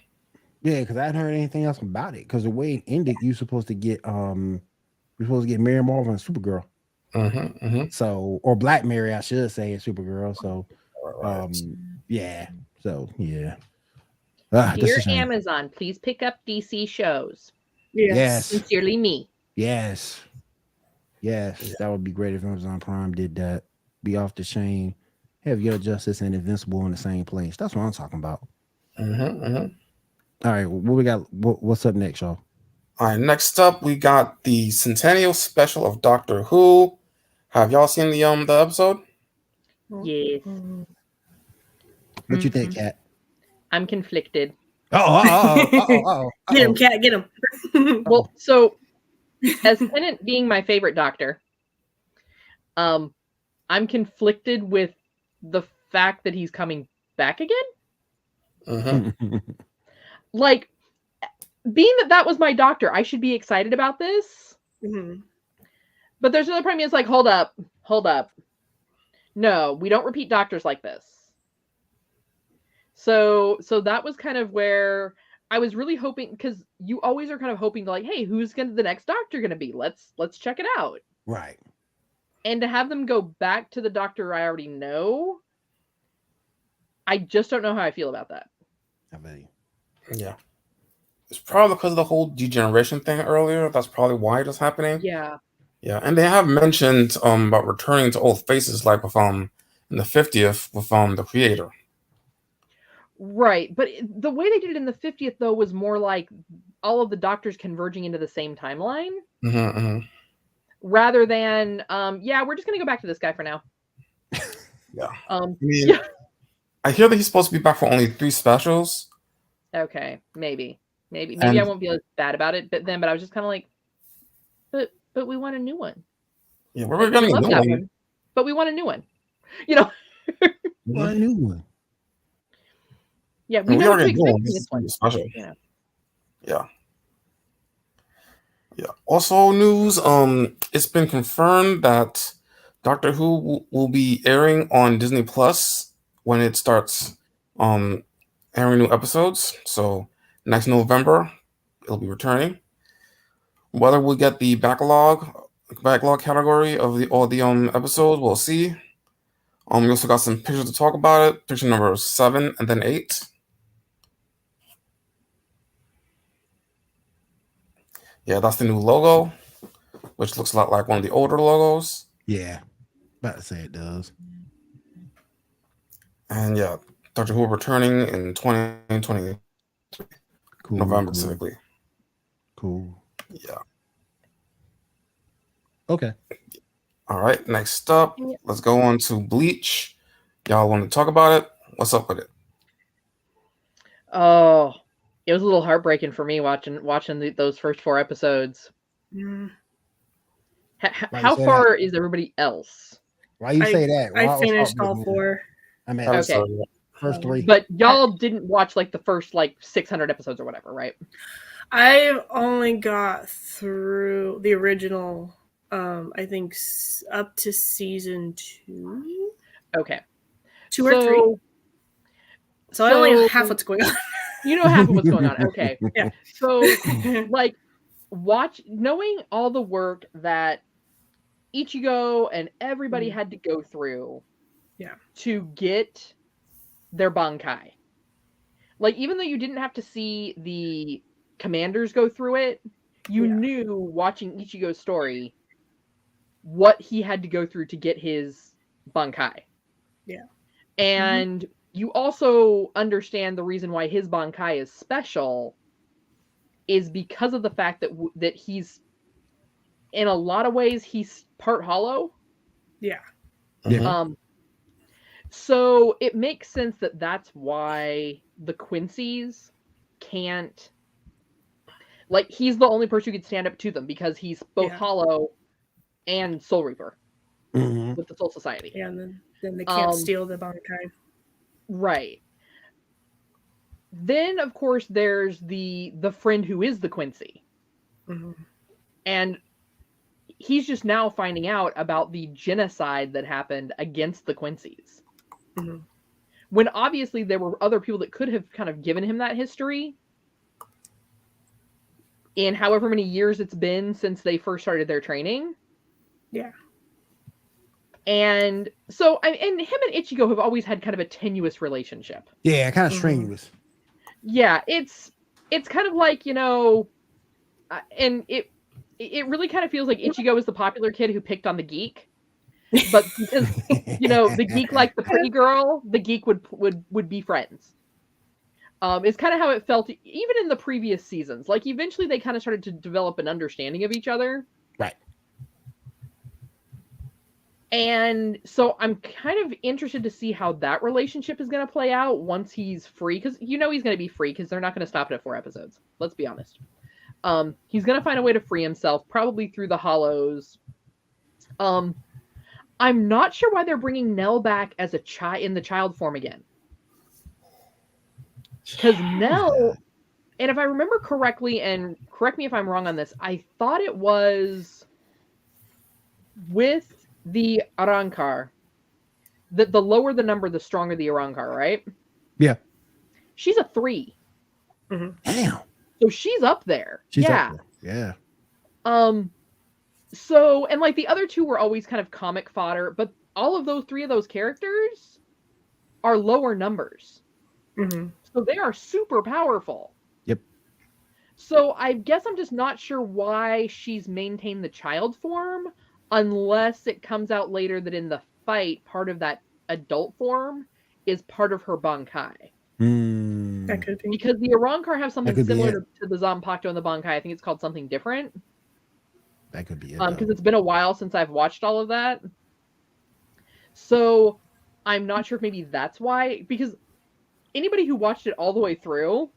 Yeah, because I hadn't heard anything else about it. Because the way it ended, you're supposed to get Mary Marvel and Supergirl. So, or Black Mary, I should say, and Supergirl. So, yeah. So, yeah. Dear Amazon, please pick up DC shows. Yes. Sincerely, me. Yes. That would be great if Amazon Prime did that. Be off the chain. Have Young Justice and Invincible in the same place. That's what I'm talking about. All right, what we got? What's up next, y'all? All right, next up we got the Centennial Special of Doctor Who. Have y'all seen the episode? Yes. What you think, Kat? I'm conflicted. Oh. Get him, Kat, get him. Well, so as Tennant being my favorite Doctor, I'm conflicted with the fact that he's coming back again. Like, being that was my Doctor, I should be excited about this. But there's another part of me that's like, hold up. No, we don't repeat Doctors like this. So that was kind of where I was really hoping, because you always are kind of hoping to, like, hey, who's the next Doctor gonna be? Let's check it out. Right. And to have them go back to the Doctor I already know, I just don't know how I feel about that. I bet you. Yeah. It's probably because of the whole degeneration thing earlier. That's probably why it is happening. Yeah. Yeah, and they have mentioned about returning to old faces, like with in the 50th with the creator. Right, but the way they did it in the 50th though was more like all of the Doctors converging into the same timeline, rather than we're just gonna go back to this guy for now. Yeah. I hear that he's supposed to be back for only 3 specials. Okay, maybe I won't be as bad about it, but I was just kind of like, but we want a new one. Yeah, we're getting a new one. But we want a new one. We want a new one. Yeah, we know what to expect from this one. Special. Yeah. Also, news. It's been confirmed that Doctor Who will be airing on Disney Plus when it starts airing new episodes. So next November, it'll be returning. Whether we'll get the backlog category of all the episodes, we'll see. We also got some pictures to talk about it. Picture number 7 and then 8. Yeah, that's the new logo, which looks a lot like one of the older logos. Yeah, about to say it does. And yeah, Doctor Who returning in 2020, November specifically. Cool. Yeah. Okay. All right. Next up, let's go on to Bleach. Y'all want to talk about it? What's up with it? Oh, it was a little heartbreaking for me watching those first 4 episodes. How far is everybody else? Why you say that? I finished all 4. I mean, okay. First 3. But y'all didn't watch like the first 600 episodes or whatever, right? I've only got through the original, I think up to season 2. Okay. 2 or 3. So I only know half what's going on. You know half of what's going on. Okay. Yeah. So knowing all the work that Ichigo and everybody had to go through to get their Bankai. Like, even though you didn't have to see the commanders go through it, you knew watching Ichigo's story what he had to go through to get his Bankai. Yeah. And you also understand the reason why his Bankai is special is because of the fact that that he's, in a lot of ways, he's part hollow. Yeah. Yeah. So it makes sense that that's why the Quincy's can't, like, he's the only person who could stand up to them because he's both hollow and Soul Reaper with the Soul Society. Yeah, and then they can't steal the Bankai. Right. Then, of course, there's the friend who is the Quincy. And he's just now finding out about the genocide that happened against the Quincy's. When obviously there were other people that could have kind of given him that history in however many years it's been since they first started their training. Yeah. And so, and him and Ichigo have always had kind of a tenuous relationship. Yeah, kind of strenuous. Yeah, it's kind of like, you know, and it really kind of feels like Ichigo is the popular kid who picked on the geek. But because, you know, the geek liked the pretty girl, the geek would be friends. It's kind of how it felt even in the previous seasons. Like, eventually they kind of started to develop an understanding of each other. Right. And so I'm kind of interested to see how that relationship is going to play out once he's free. Because, you know, he's going to be free because they're not going to stop it at 4 episodes. Let's be honest. He's going to find a way to free himself, probably through the hollows. I'm not sure why they're bringing Nell back as a in the child form again. Because Nell, and if I remember correctly, and correct me if I'm wrong on this, I thought it was with the Arrancar, that the lower the number, the stronger the Arrancar, right? Yeah. She's a 3. Damn. So she's up there. She's up there. Yeah. So, and like the other 2 were always kind of comic fodder, but all of those 3 of those characters are lower numbers. So they are super powerful. Yep. So I guess I'm just not sure why she's maintained the child form, unless it comes out later that in the fight, part of that adult form is part of her Bankai. That could be. Because the Arrancar have something similar to the Zanpakuto and the Bankai. I think it's called something different. That could be it. Because it's been a while since I've watched all of that. So I'm not sure if maybe that's why. Because anybody who watched it all the way through,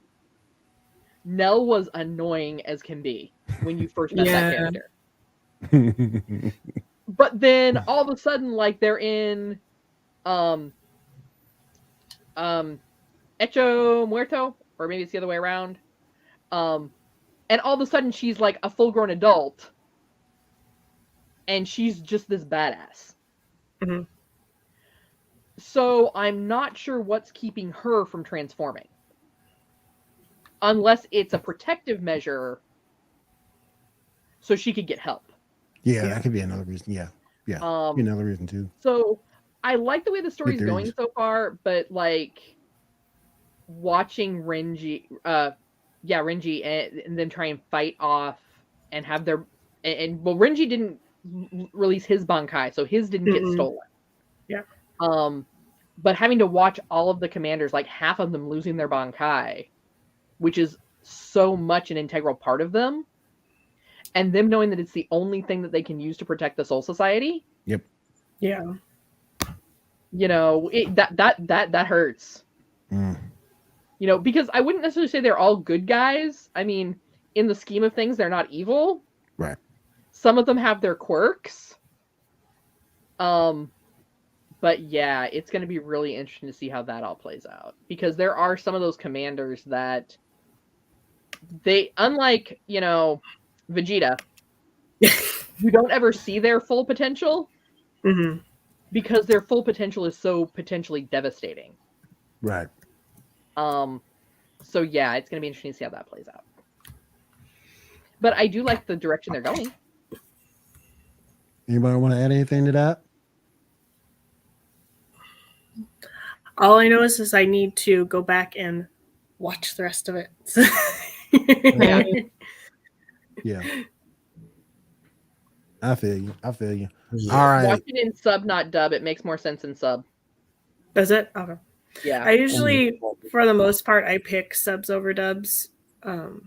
Nell was annoying as can be when you first met that character. But then all of a sudden, like, they're in Echo Muerto, or maybe it's the other way around. And all of a sudden she's like a full-grown adult. And she's just this badass. So I'm not sure what's keeping her from transforming. Unless it's a protective measure so she could get help. Yeah, that could be another reason. Yeah. Another reason too. So I like the way the story's going so far, but like watching Renji, and then try and fight off and have their, and well, Renji didn't release his Bankai, so his didn't get stolen. Yeah. But having to watch all of the commanders, like half of them losing their Bankai, which is so much an integral part of them, and them knowing that it's the only thing that they can use to protect the Soul Society. Yep. Yeah. You know, that hurts. You know, because I wouldn't necessarily say they're all good guys. I mean, in the scheme of things, they're not evil. Right. Some of them have their quirks. But yeah, it's going to be really interesting to see how that all plays out. Because there are some of those commanders that they, unlike, you know, Vegeta, you don't ever see their full potential. Because their full potential is so potentially devastating. Right. So yeah, it's going to be interesting to see how that plays out. But I do like the direction they're going. Anybody want to add anything to that? All I know is I need to go back and watch the rest of it. Yeah. Yeah. I feel you. Yeah. All right. Watch it in sub, not dub. It makes more sense in sub. Does it? Okay. Yeah. I usually, for the most part, I pick subs over dubs. So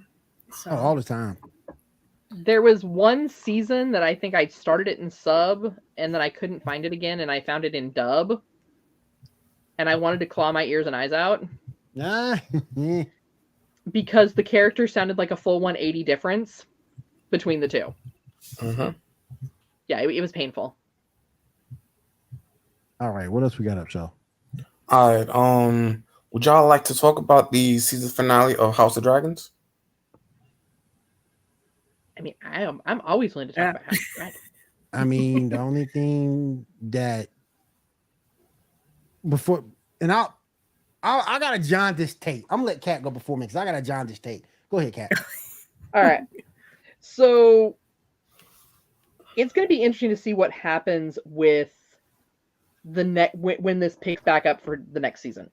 all the time. There was one season that I think I started it in sub, and then I couldn't find it again, and I found it in dub. And I wanted to claw my ears and eyes out because the character sounded like a full 180 difference between the two. Uh-huh. Yeah, it was painful. All right, what else we got up, so? All right. Would y'all like to talk about the season finale of House of Dragons? I mean, I'm always willing to talk about House of Dragons. I mean, the only thing that before, and I gotta John this tape. I'm gonna let Kat go before me because I gotta John this tape. Go ahead, Kat. All right. So it's going to be interesting to see what happens with the when this picks back up for the next season,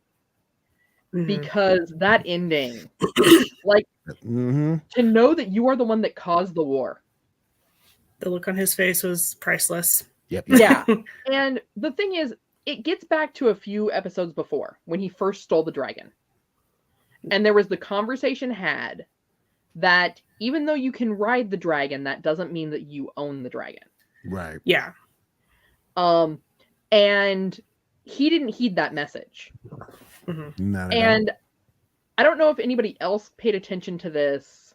because that ending, like, to know that you are the one that caused the war. The look on his face was priceless. Yep. Yeah. And the thing is, it gets back to a few episodes before when he first stole the dragon. And there was the conversation had that even though you can ride the dragon, that doesn't mean that you own the dragon. Right. Yeah. And he didn't heed that message. No, And I don't know if anybody else paid attention to this,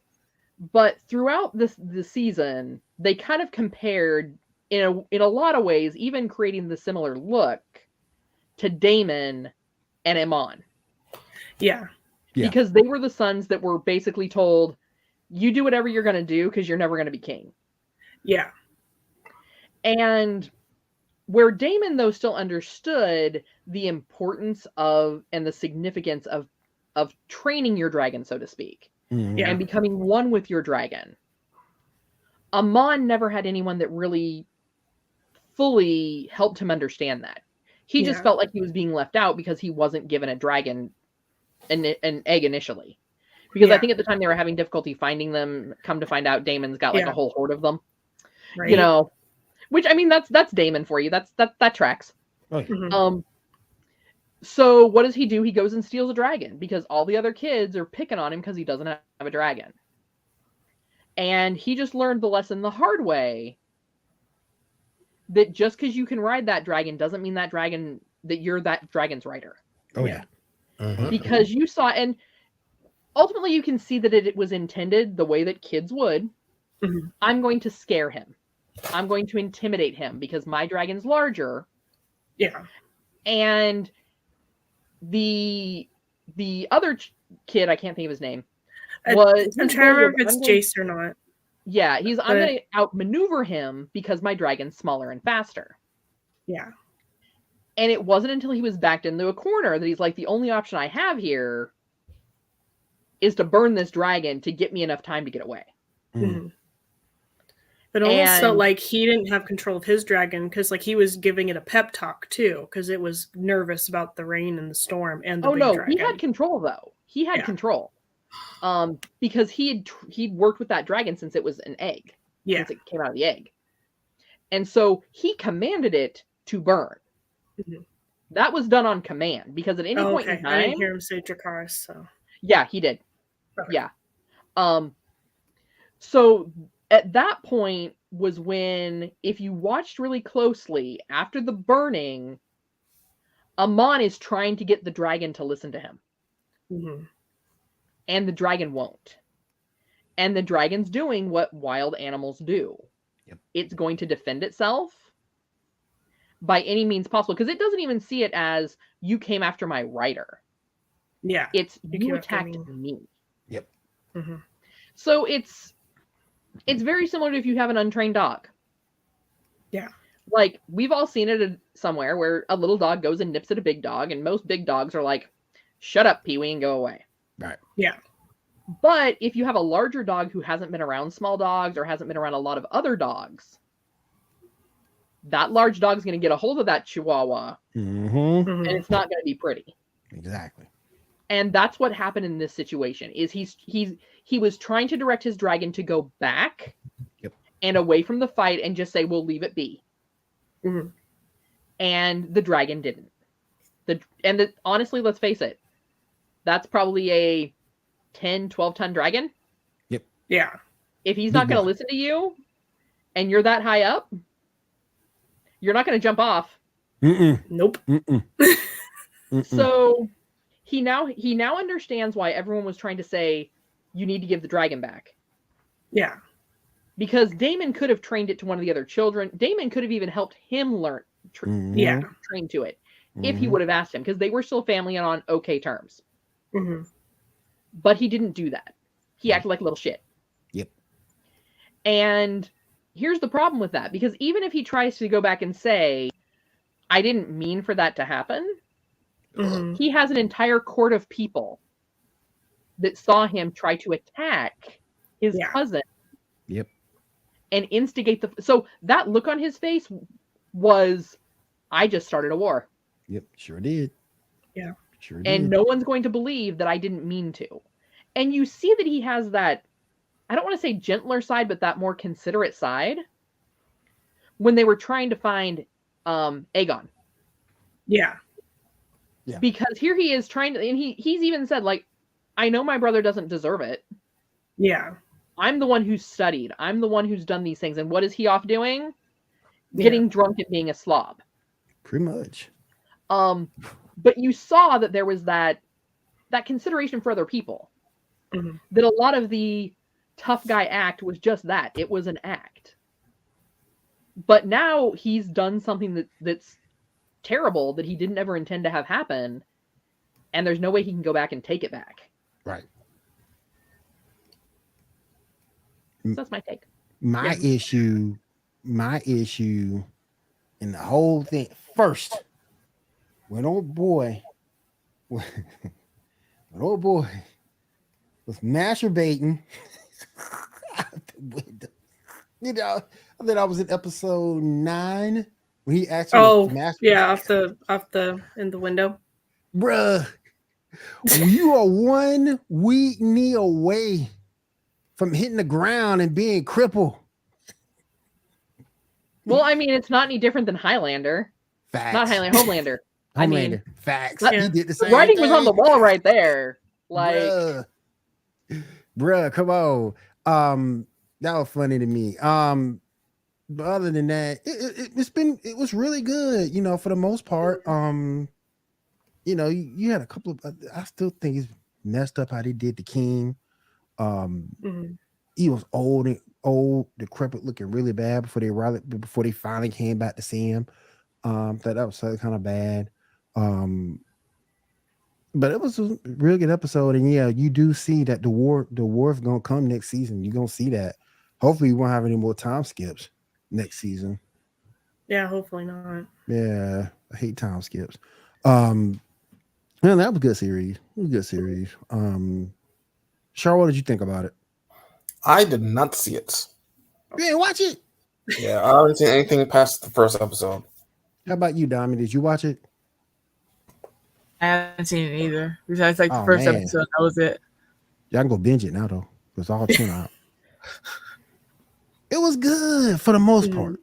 but throughout the season, they kind of compared in a lot of ways, even creating the similar look to Daemon and Aemon. Yeah. Because they were the sons that were basically told, you do whatever you're going to do because you're never going to be king. Yeah. And where Daemon, though, still understood the importance of and the significance of training your dragon, so to speak, and becoming one with your dragon. Aemon never had anyone that really fully helped him understand that. He just felt like he was being left out because he wasn't given a dragon, an egg initially. Because I think at the time they were having difficulty finding them. Come to find out, Daemon's got like a whole horde of them. Right. You know, which, I mean, that's Daemon for you. That tracks. Oh, So what does he do? He goes and steals a dragon because all the other kids are picking on him because he doesn't have a dragon. And he just learned the lesson the hard way that just because you can ride that dragon doesn't mean that you're that dragon's rider. Oh, yeah. Because you saw, and ultimately you can see that it was intended the way that kids would. I'm going to scare him. I'm going to intimidate him because my dragon's larger. Yeah. And the other kid, I can't think of his name. I'm trying to remember if it's Jace or not. Yeah, I'm going to outmaneuver him because my dragon's smaller and faster. Yeah. And it wasn't until he was backed into a corner that he's like, the only option I have here is to burn this dragon to get me enough time to get away. But almost felt like he didn't have control of his dragon because, like, he was giving it a pep talk too because it was nervous about the rain and the storm and the big dragon. He had control though. He had control, because he'd worked with that dragon since it was an egg. Since it came out of the egg, and so he commanded it to burn. That was done on command because at any point in time, I didn't hear him say Dracarys. So yeah, he did. Okay. Yeah. So at that point was when, if you watched really closely, after the burning, Aemon is trying to get the dragon to listen to him. And the dragon won't. And the dragon's doing what wild animals do. It's going to defend itself by any means possible. Because it doesn't even see it as, you came after my rider. Yeah. It's, you attacked me. Yep. So it's very similar to if you have an untrained dog. Yeah. Like, we've all seen it somewhere where a little dog goes and nips at a big dog, and most big dogs are like, shut up, Pee-wee, and go away. Right. Yeah. But if you have a larger dog who hasn't been around small dogs or hasn't been around a lot of other dogs, that large dog's going to get a hold of that chihuahua, and it's not going to be pretty. Exactly. And that's what happened in this situation. Is he was trying to direct his dragon to go back and away from the fight and just say, we'll leave it be. Mm-hmm. And the dragon didn't. Honestly, let's face it, that's probably a 10, 12-ton dragon. Yep. Yeah. If he's not going to listen to you and you're that high up, you're not going to jump off. Nope. So he now understands why everyone was trying to say, you need to give the dragon back. Yeah. Because Damon could have trained it to one of the other children. Damon could have even helped him learn, train to it, if he would have asked him, because they were still family and on okay terms. Mm-hmm. But he didn't do that. He acted like a little shit. Yep. And here's the problem with that, because even if he tries to go back and say, I didn't mean for that to happen, he has an entire court of people that saw him try to attack his cousin. Yep. And instigate so that look on his face was, I just started a war. Yep, sure did. Yeah. Sure did. And no one's going to believe that I didn't mean to. And you see that he has that, I don't want to say gentler side, but that more considerate side when they were trying to find Aegon. Yeah. Yeah. Because here he is trying to, and he's even said, like, I know my brother doesn't deserve it. Yeah. I'm the one who's studied. I'm the one who's done these things. And what is he off doing? Getting drunk and being a slob. Pretty much. But you saw that there was that consideration for other people. Mm-hmm. That a lot of the tough guy act was just that. It was an act. But now he's done something that's terrible that he didn't ever intend to have happen. And there's no way he can go back and take it back. Right. So that's my take. My issue in the whole thing, first, when old boy was masturbating out the window. You know, I think I was in episode 9 when he actually off the in the window. Bruh, you are 1 weak knee away from hitting the ground and being crippled. Well, I mean, it's not any different than Highlander. Facts. Not Highlander, Homelander. I mean, facts. He did the same writing thing. was on the wall right there. Like, bruh, come on. That was funny to me. But other than that, it was really good, you know, for the most part. You know, you had a couple of, I still think it's messed up how they did the king. He was old, decrepit, looking really bad before they finally came back to see him. That was kind of bad. But it was a real good episode, and yeah, you do see that the war's gonna come next season. You're gonna see that. Hopefully, you won't have any more time skips next season. Yeah, hopefully not. Yeah, I hate time skips. Man, that was a good series. Char, what did you think about it? I did not see it. You didn't watch it? Yeah, I haven't seen anything past the first episode. How about you, Dami? Did you watch it? I haven't seen it either. Besides, like the first episode, that was it. Y'all can go binge it now, though. It's all 10 out. It was good for the most part.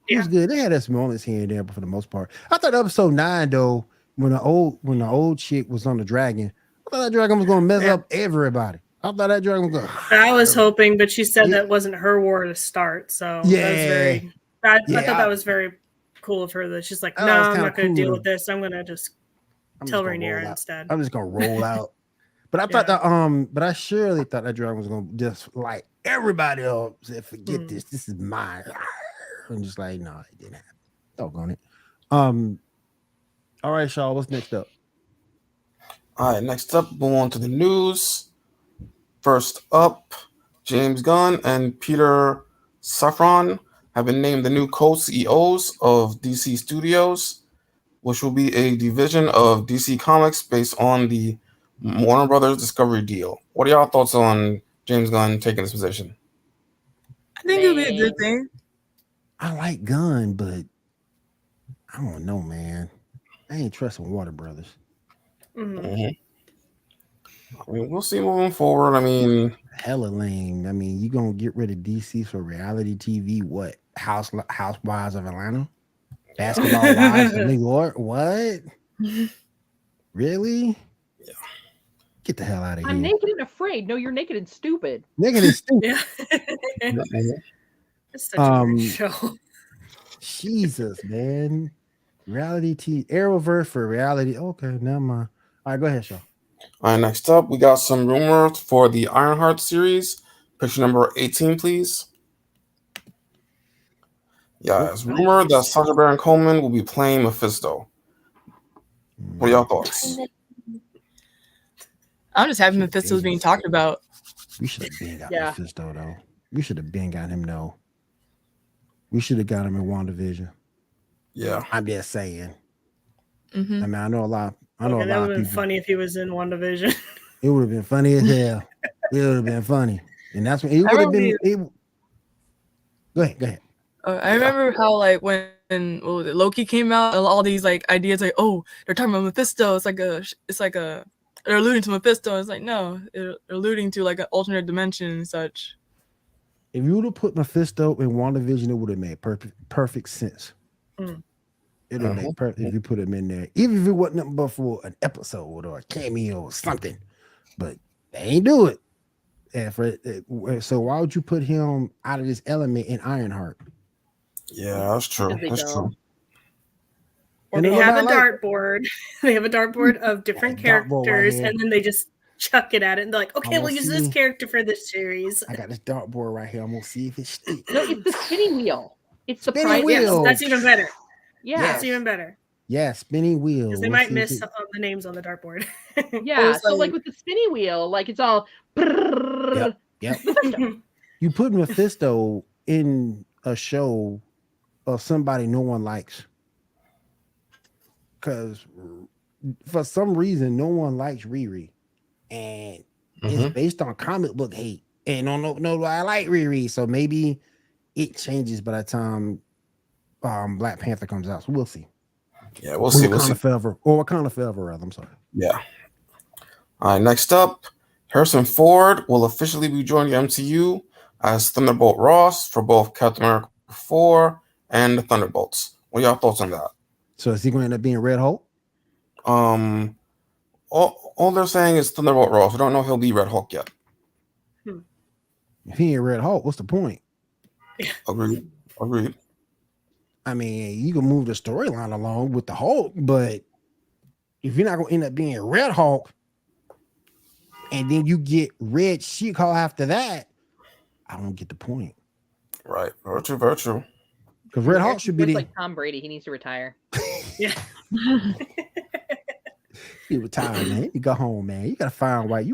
It was good. They had some moments here and there, but for the most part, I thought episode 9 though, when the old chick was on the dragon, I thought that dragon was gonna mess up everybody. I thought that dragon was gonna. I was hoping, but she said that wasn't her war to start. So I thought that was very cool of her. That she's like, no, I'm not gonna deal with this. I'm gonna just tell Rhaenyra instead. I'm just gonna roll out. But I thought that but I surely thought that dragon was gonna just like everybody else said, forget this. This is mine. I'm just like, no, it didn't happen. Doggone it. All right, Shaw, what's next up? All right, next up, we'll on to the news. First up, James Gunn and Peter Safran have been named the new co-CEOs of DC Studios, which will be a division of DC Comics based on the Warner Brothers Discovery deal. What are y'all thoughts on James Gunn taking this position? I think it'll be a good thing. I like Gunn, but I don't know, man. I ain't trusting Warner Brothers. I mean, we'll see moving forward. I mean, Hella lame. I mean, you gonna get rid of DC for reality TV? What? Housewives of Atlanta? Basketball Wives of New York? What? Really? Yeah. Get the hell out of here. I'm naked and afraid. No, you're naked and stupid. Naked and stupid. Yeah. It's such a weird show. Jesus, man. Reality TV. Arrowverse for reality. Okay, never mind. All right, go ahead, Shaw. all right, next up, we got some rumors for the Ironheart series. Picture number 18, please. Yeah, it's rumored that Sacha Baron Coleman will be playing Mephisto. What are y'all thoughts? I'm just happy Mephisto's being talked about. We should have been got Mephisto, though. We should have been got him, though. We should have got him in WandaVision. Yeah. I'm just saying. Mm-hmm. I mean, I know a lot. That would have been funny if he was in WandaVision. It would have been funny as hell. It would have been funny. And that's when it would have been. Go ahead. I remember how like when Loki came out, all these like ideas like, oh, they're talking about Mephisto. It's like a they're alluding to Mephisto. It's like no, they're alluding to like an alternate dimension and such. If you would have put Mephisto in WandaVision, it would have made perfect sense. Mm. It would have made perfect if you put him in there, even if it wasn't nothing but for an episode or a cameo or something. But they ain't do it. And so why would you put him out of this element in Ironheart? Yeah, that's true. That's true. Or they have a dartboard. They have a dartboard of different characters, and then they just chuck it at it, and they're like, "Okay, we'll use this character for this series." I got this dartboard right here. I'm gonna see if it sticks. No, it's the spinning wheel. It's the spinning wheel. Yes, that's even better. Yeah, that's even better. Yeah, spinning wheel. Because they might miss the names on the dartboard. Yeah, so like with the spinning wheel, like it's all. Yep. You put Mephisto in a show of somebody no one likes. Because for some reason, no one likes Riri. And it's based on comic book hate. And no, I like Riri. So maybe it changes by the time Black Panther comes out. So we'll see. Yeah, we'll see. Wakanda Forever, rather. I'm sorry. Yeah. All right, next up, Harrison Ford will officially be joining the MCU as Thunderbolt Ross for both Captain America 4 and the Thunderbolts. What are y'all thoughts on that? So is he going to end up being Red Hulk? All they're saying is Thunderbolt Ross. We don't know if he'll be Red Hulk yet. If he ain't Red Hulk, what's the point? Agreed. I mean, you can move the storyline along with the Hulk, but if you're not going to end up being Red Hulk, and then you get Red She-Hulk after that, I don't get the point. Right. Very true. Because Red Hulk should be like Tom Brady. He needs to retire. Yeah. He retired, man. You go home, man. You gotta find white. You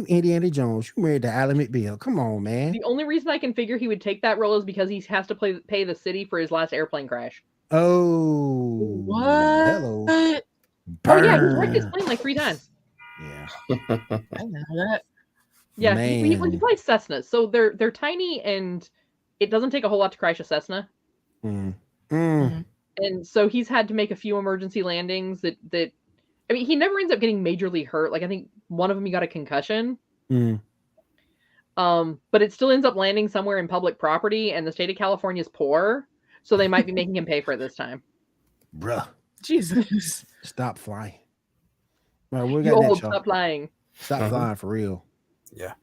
Indiana Jones. You married to Ally McBeal. Come on, man. The only reason I can figure he would take that role is because he has to pay the city for his last airplane crash. Oh, what? Hello. Burn. Oh yeah, he wrecked his plane like 3 times. Yeah. I know that. Yeah, he flies Cessnas, so they're tiny and it doesn't take a whole lot to crash a Cessna. And so he's had to make a few emergency landings that I mean, he never ends up getting majorly hurt. Like I think one of them he got a concussion. But it still ends up landing somewhere in public property, and the state of California is poor, so they might be making him pay for it this time. Bruh. Jesus. Stop flying. All right, we got Stop flying. Stop flying for real. Yeah.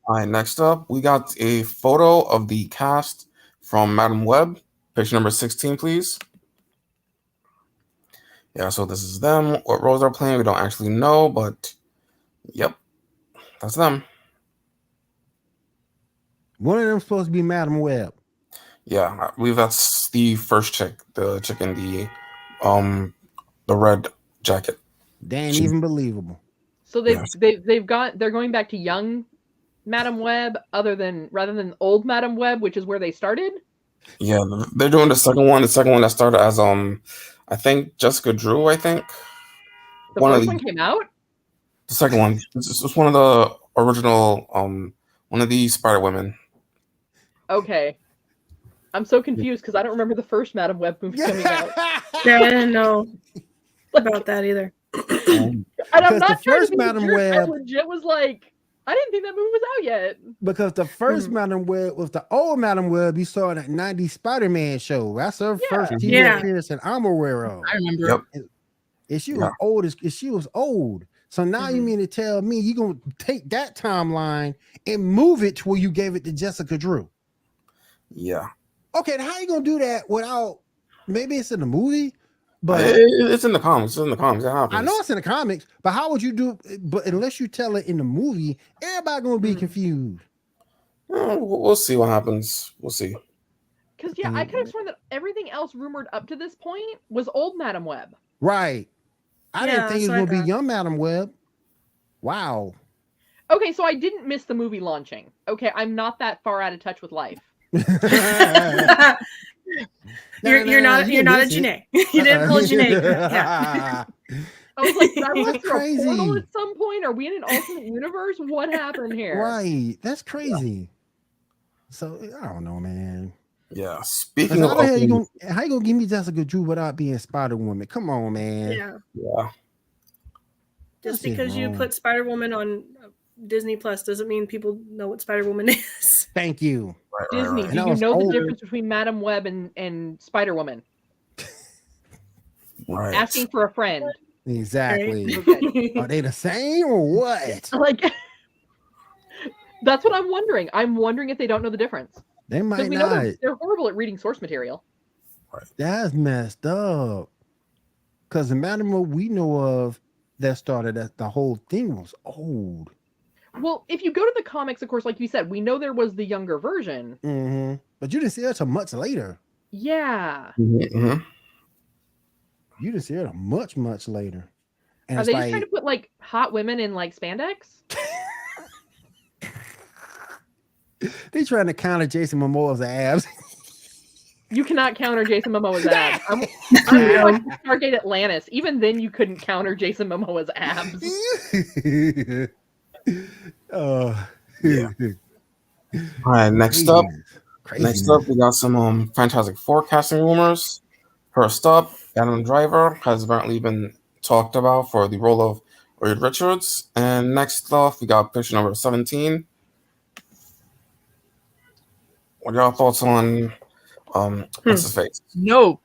All right, next up, we got a photo of the cast from Madam Web. Picture number 16, please. Yeah, so this is them. What roles they're playing, we don't actually know, but yep, that's them. One of them supposed to be Madam Web. Yeah, I believe that's the first chick, the chick in the red jacket. They ain't even believable. So they're going back to young Madam Web rather than old Madam Web, which is where they started. Yeah, they're doing the second one that started as I think Jessica Drew, I think. The first one came out? The second one. It's one of the original one of the Spider Women. Okay. I'm so confused because I don't remember the first Madam Web movie coming out. Yeah, I didn't know about that either. And I'm Because not the trying first to be a Madam jerk. I Web- legit was like, I didn't think that movie was out yet. Because the first Madam Web was the old Madam Web you saw in that 90s Spider-Man show. That's her first TV Yeah. appearance that I'm aware of. I remember. Yep. And she was old she was old. So now you mean to tell me you're gonna take that timeline and move it to where you gave it to Jessica Drew? Yeah. Okay, how you gonna do that without maybe it's in the movie? But It's in the comics. It's in the comics. It happens. I know it's in the comics, but how would you do but unless you tell it in the movie, everybody gonna be confused. We'll see what happens. We'll see. Because I could have sworn that everything else rumored up to this point was old Madam Web. Right. I didn't Yeah, think it was that's what I gonna be thought. young Madam Web. Wow. Okay, so I didn't miss the movie launching. Okay, I'm not that far out of touch with life. You're not a Janae. You didn't pull Janae. Yeah. I was like, did I look That's through a portal crazy. at some point? Are we in an alternate universe? What happened here? Right. That's crazy. So I don't know, man. Yeah. Speaking How of the hell you opening- gonna how you gonna give me Jessica Drew without being Spider-Woman? Come on, man. Yeah. yeah. Just This is because you wrong. put Spider-Woman on Disney Plus doesn't mean people know what Spider-Woman is. Thank you. Right, Disney, right, And I do you was know the old. difference between Madam Web and Spider-Woman? right. Asking for a friend. Exactly. Okay. Are they the same or what? Like, that's what I'm wondering. I'm wondering if they don't know the difference. They Because might we know not. they're horrible at reading source material. That's messed up. Because the Madam Web we know of that started the whole thing was old. Well, if you go to the comics, of course, like you said, we know there was the younger version. Mm-hmm. But you didn't see it until much later. Yeah. Mhm. You didn't see it much later. And Are it's they like, just trying to put like hot women in like spandex? they trying to counter Jason Momoa's abs. You cannot counter Jason Momoa's abs. I'm watching Stargate Atlantis. Even then, you couldn't counter Jason Momoa's abs. Yeah. All right. Next up, Craziness. we got some Fantastic Four casting rumors. First up, Adam Driver has apparently been talked about for the role of Reed Richards. And next off, we got picture number 17. What are y'all thoughts on what's his face? No.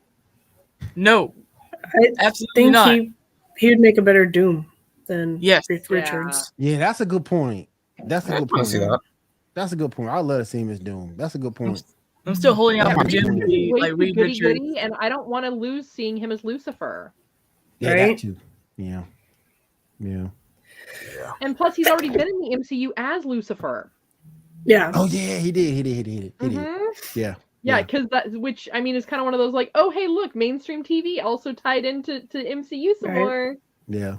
I Absolutely think not. he would make a better Doom than Yes. Reed Richards. Yeah, that's a good point. That's a I good can point. see that. That's a good point. I'd love to see him as Doom. That's a good point. I'm still holding out for Yeah. Jim to be Way like too Reed goody Richards. goody, and I don't want to lose seeing him as Lucifer. Yeah, Right? that too. Yeah. And plus, he's already been in the MCU as Lucifer. Yeah. Oh yeah, he did. Mhm. Yeah. Yeah, because which I mean is kind of one of those like, oh hey, look, mainstream TV also tied into MCU some Right. more. Yeah.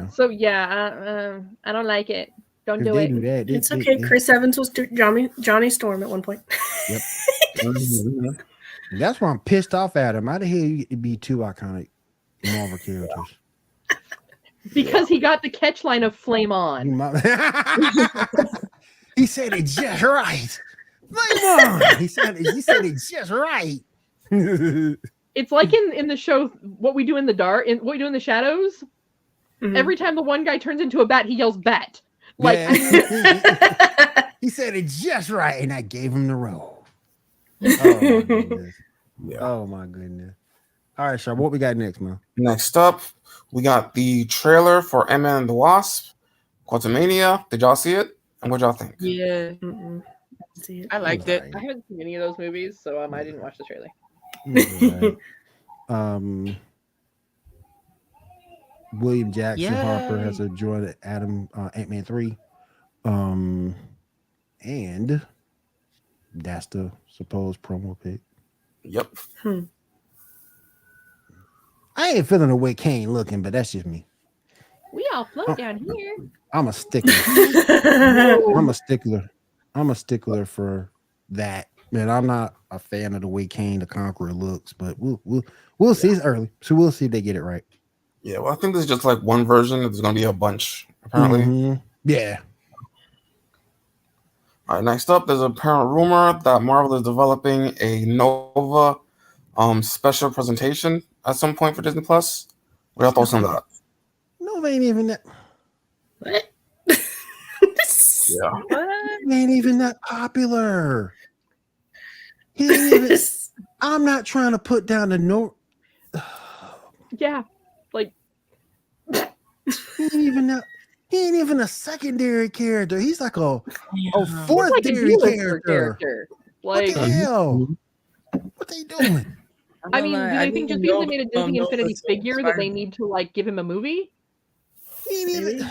So yeah, I don't like it. Don't If do they it. do that, It's okay. Chris Evans was Johnny Storm at one point. Mhm. That's why I'm pissed off at him. How the hell you get to be two iconic Marvel characters? Because he got the catch line of flame You on. might- he said it just right. Flame on. He said it just right. It's like in the show What We Do in the Dark, in What We Do in the Shadows. Mhm. Every time the one guy turns into a bat, he yells bat. Like Yeah. He said it just right, and I gave him the role. Oh my goodness. Yeah. Oh my goodness. All right, Sharp, what we got next, man? Next up, we got the trailer for Ant-Man and the Wasp, Quantumania. Did y'all see it? And what y'all think? Yeah, Mm-mm. See it. I liked it. I haven't seen any of those movies, so I didn't watch the trailer. Alright. William Jackson Harper Yay. has joined Ant-Man 3. And that's the supposed promo pic. Yep. I ain't feeling the way Kane looking, but that's just me. We all float down here. I'm a stickler. I'm a stickler for that. Man, I'm not a fan of the way Kane the Conqueror looks, but we'll see. It's early, so we'll see if they get it right. Yeah, well, I think this is just like one version. There's going to be a bunch, apparently. Mhm. Yeah. All right, next up, there's a apparent rumor that Marvel is developing a Nova special presentation at some point for Disney Plus. What are your thoughts on that? Nova ain't even that. What? Yeah. He ain't even that popular. He ain't even. I'm not trying to put down the no. Yeah, like He ain't even that. He ain't even a secondary character. He's like a fourth like a dairy D-lister character. Like, What the hell? What they doing? I mean, do they think just because they made a Disney Infinity figure that they need to like give him a movie? He ain't even.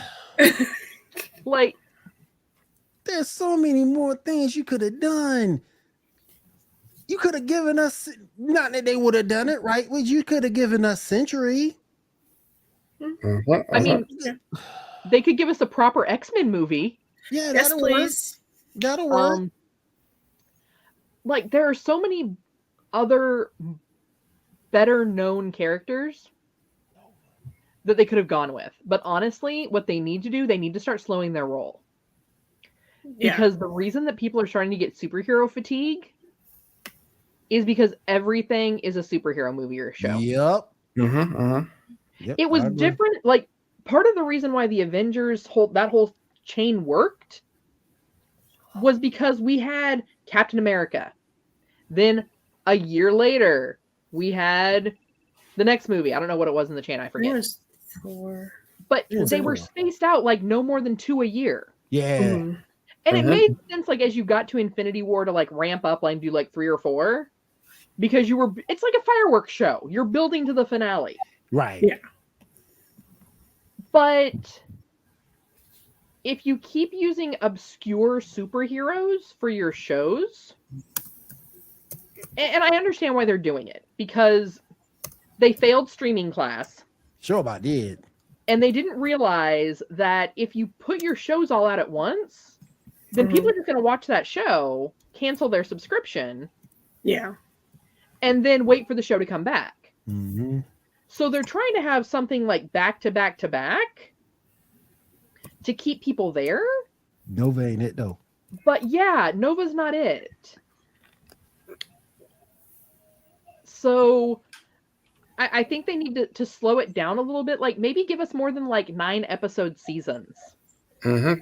Like, There's so many more things you could have done. You could have given us, not that they would have done it, right? But you could have given us Century. I mean, they could give us a proper X-Men movie. Yeah, yes, that'll please. work. That'll work. Like, there are so many other better known characters that they could have gone with. But honestly, what they need to do, they need to start slowing their roll. Because the reason that people are starting to get superhero fatigue is because everything is a superhero movie or show. Yep. Yep, it was different. Like, part of the reason why the Avengers whole chain worked was because we had Captain America. Then a year later, we had the next movie. I don't know what it was in the chain. I forget. It was Thor. But they were spaced out like no more than 2 a year. Yeah. Mm-hmm. And it made sense, like, as you got to Infinity War to, like, ramp up and do, like, 3 or 4. Because it's like a fireworks show. You're building to the finale. Right. Yeah. But if you keep using obscure superheroes for your shows, and I understand why they're doing it, because they failed Streaming Class. Sure about did. And they didn't realize that if you put your shows all out at once, then people are just going to watch that show, cancel their subscription. Yeah. And then wait for the show to come back. Mm-hmm. So they're trying to have something like back to back to back to keep people there. Nova ain't it though. But yeah, Nova's not it. So I think they need to slow it down a little bit. Like, maybe give us more than like 9 episode seasons. Yeah.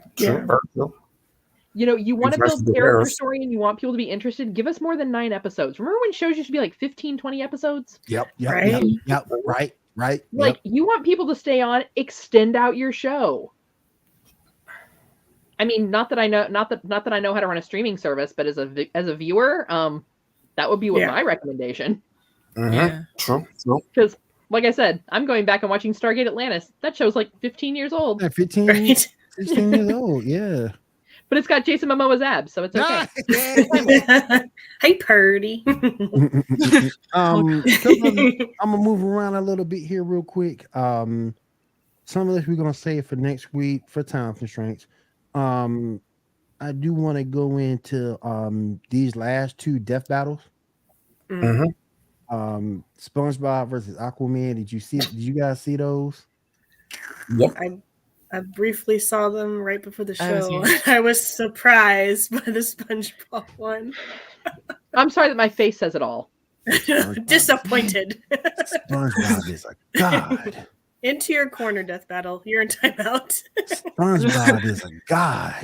You know, you want to build character story and you want people to be interested. Give us more than 9 episodes. Remember when shows used to be like 15, 20 episodes? Yep. Right. Like, you want people to stay on, extend out your show. I mean, not that I know how to run a streaming service, but as a viewer, that would be my recommendation. True. Because, like I said, I'm going back and watching Stargate Atlantis. That show's like 15 years old. 16 years old, yeah. But it's got Jason Momoa's abs, so it's okay. Hey, Purdy. I'm gonna move around a little bit here real quick. Some of this we're gonna save for next week for time constraints. I do want to go into these last 2 death battles. SpongeBob versus Aquaman. Did you guys see those? Yep. I briefly saw them right before the show. I was surprised by the SpongeBob one. I'm sorry that my face says it all. Disappointed. SpongeBob is a god. Into your corner, Death Battle. You're in timeout. SpongeBob is a god.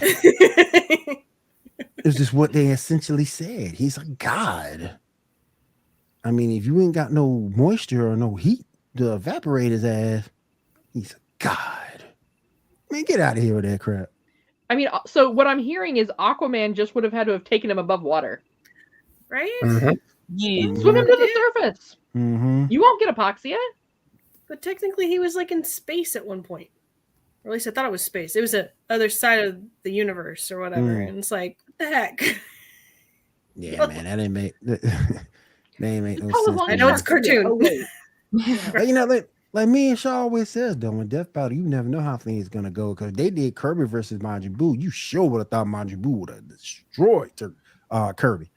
It's just what they essentially said. He's a god. I mean, if you ain't got no moisture or no heat to evaporate his ass, he's a god. Man, get out of here with that crap. I mean, so what I'm hearing is Aquaman just would have had to have taken him above water. Right? Yeah. Swim him to the surface. You won't get hypoxia. But technically, he was like in space at one point. Or at least I thought it was space. It was the other side of the universe or whatever. And it's like, what the heck? Yeah, man, that ain't make no sense. I know it's a cartoon. Oh, wait. But, you know, like me and Shaw always says, though, in Death Battle, you never know how things gonna go. Because they did Kirby versus Majin Buu. You sure would have thought Majin Buu would have destroyed Kirby.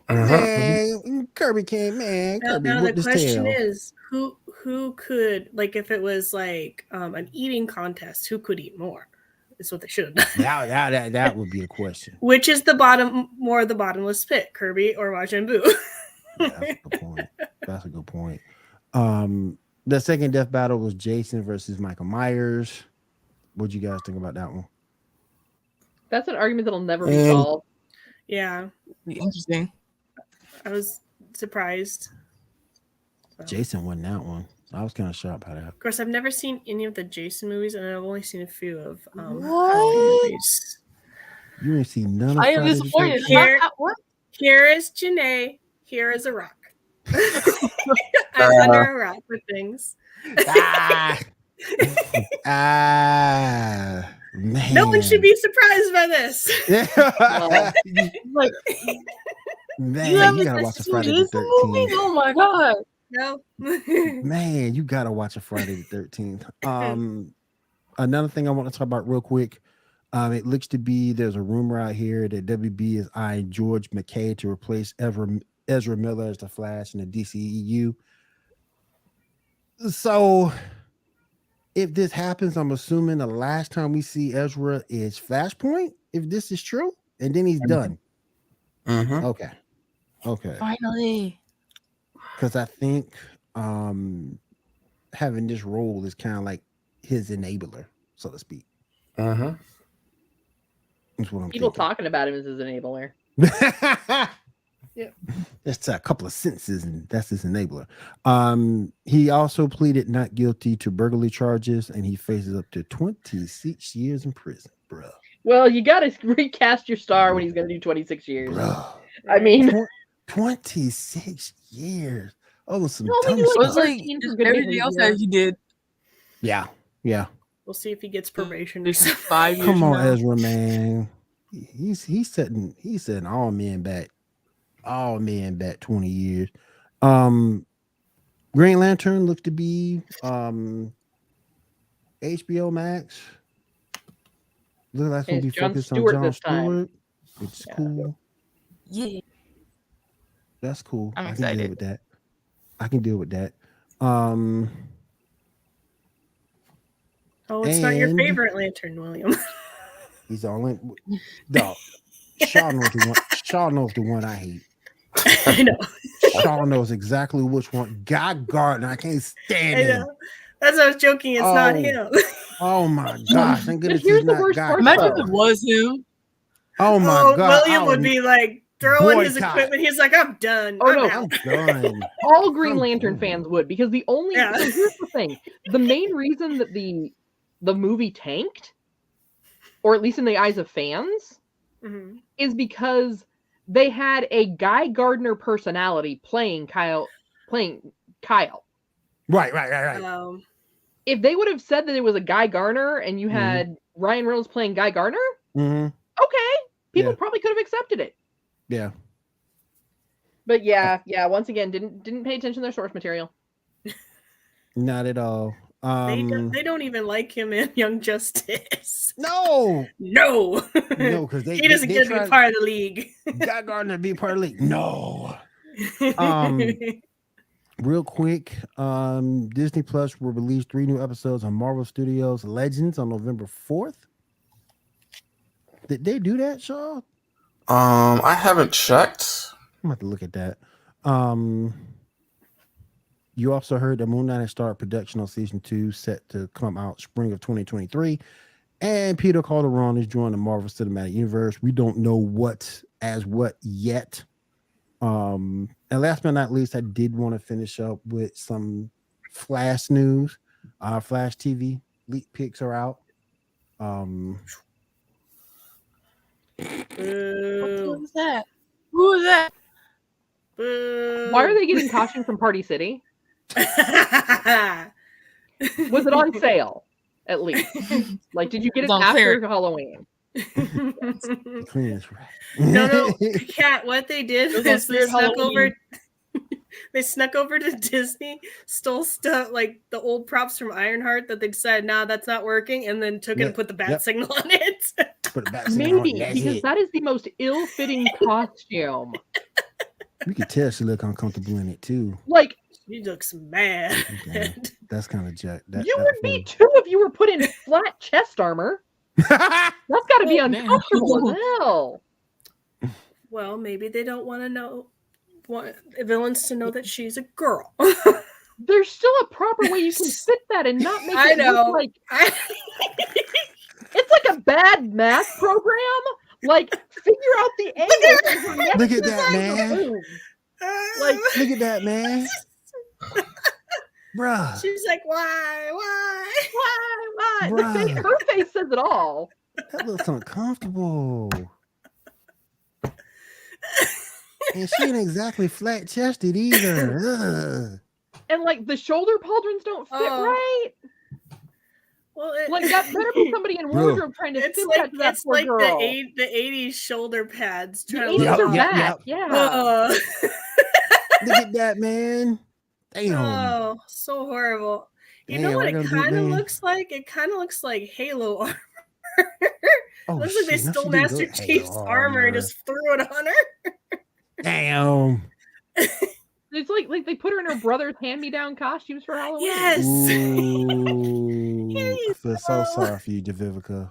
Man, Kirby came, man. Kirby now the whipped his question tail. is, who could, like, if it was like an eating contest, who could eat more? Is what they should have done. That would be a question. Which is the bottomless pit, Kirby or Majin Buu? Yeah, that's a good point. The second death battle was Jason versus Michael Myers. What'd you guys think about that one? That's an argument that'll never be solved. Yeah, Interesting. I was surprised. So. Jason won that one. I was kind of shocked by that. Of course, I've never seen any of the Jason movies, and I've only seen a few of What? Halloween movies. You ain't seen none of I am Friday the disappointed. 13th? What? Here is Janae. Here is a rock. I'm under a rock for things. Man. No one should be surprised by this. Like, Man, you you haven't gotta watch a seen Friday the this movie? 13th. Oh my god! No. Man, you gotta watch a Friday the 13th. Another thing I want to talk about real quick. It looks to be there's a rumor out here that WB is eyeing George McKay to replace Ezra Miller as the Flash in the DCEU. So, if this happens, I'm assuming the last time we see Ezra is Flashpoint. If this is true, and then he's done. Mm-hmm. Okay. Finally. Because I think having this role is kind of like his enabler, so to speak. Mm-hmm. That's what I'm People thinking. talking about him as his enabler. Yeah, that's a couple of sentences, and that's his enabler. He also pleaded not guilty to burglary charges, and he faces up to 26 years in prison, bro. Well, you got to recast your star when he's going to do 26 years. Bro, I mean, 26 years. Oh, some No, I dumb mean, It was stuff. like 13 for good everything else behavior. that he did. Yeah. We'll see if he gets probation or This is something. 5 years Come on, now. Ezra, man. He's setting all men back 20 years. Green Lantern looks to be HBO Max. Look like it's gonna It's be Jon focused on Stewart Jon this time. Stewart. It's Yeah. cool. Yeah. That's cool. I'm I can deal excited. with that. I can deal with that. Oh, it's not your And- favorite Lantern, William. He's the only dog. Shaw knows the one. Shaw knows the one I hate. I know. Shaw knows exactly which one. Guy Gardner, I can't stand I him. know. That's why I was joking. It's not Oh. him. Oh my gosh! Thank goodness here's he's the not worst Guy part, Imagine Gardner. if it was him. Oh my Oh, god! William would be like throwing his boycott. equipment. He's like, I'm done. Oh, I'm no. out. I'm done. all Green Oh, Lantern oh. fans would, because the only Yeah. so here's the thing: the main reason that the movie tanked, or at least in the eyes of fans, Mhm. is because they had a Guy Gardner personality playing Kyle. Right. If they would have said that it was a Guy Gardner and you had Ryan Reynolds playing Guy Gardner, Mm-hmm. okay, people Yeah. probably could have accepted it. Yeah. But yeah, once again, didn't pay attention to their source material. Not at all. They don't even like him in Young Justice. No, No. no, because He doesn't get to be part of the league. Guy Gardner to be part of the league. No. Real quick, Disney Plus will release 3 new episodes on Marvel Studios Legends on November 4th. Did they do that, Shaw? I haven't checked. I'm about to look at that. You also heard that Moon Knight has started production on season 2, set to come out spring of 2023. And Peter Calderon is joining the Marvel Cinematic Universe. We don't know what yet. And last but not least, I did want to finish up with some Flash news. Flash TV leak pics are out. Who Boo. is that? Who is that? Boo. Why are they getting caution from Party City? Was it on sale? At least, like, did you get it It's on after clearance. Halloween? Clearance, right? No, Kat, what they did It was on was they Spirit snuck Halloween. they snuck over to Disney, stole stuff like the old props from Ironheart that they decided, nah, that's not working, and then took it Yep, and put the bat yep. signal on it. Put it back. so you Maybe know, that's because it. that is the most ill-fitting costume. You could tell she look uncomfortable in it too. Like, He looks mad. Okay. That's kind of jack. you would be too if you were put in flat chest armor. That's got to be Oh, damn. uncomfortable as hell. Well, maybe they don't want villains to know that she's a girl. there's still a proper way you can fit that and not make I it know. look like it's like a bad math program. Like, figure out the angles. Look at that, man. Like, Look at that, man. Bruh. She's like, why? Bruh. Her face says it all. That looks uncomfortable. And she ain't exactly flat chested either. Ugh. And like the shoulder pauldrons don't fit right. Well, Like that better be somebody in wardrobe trying to fit that to that poor girl. the 80s shoulder pads. The Trying 80s to are back. Yeah. Look at that, man. Damn. Oh, so horrible. You Damn, know what I it gotta kind of man. looks like? It kind of looks like Halo armor. Oh, Looks like they shit. No, stole she did Master good Chief's Halo armor and just threw it on her. Damn. It's like they put her in her brother's hand-me-down costumes for Halloween. Yes. Ooh, you I feel so go. sorry for you, Javivica.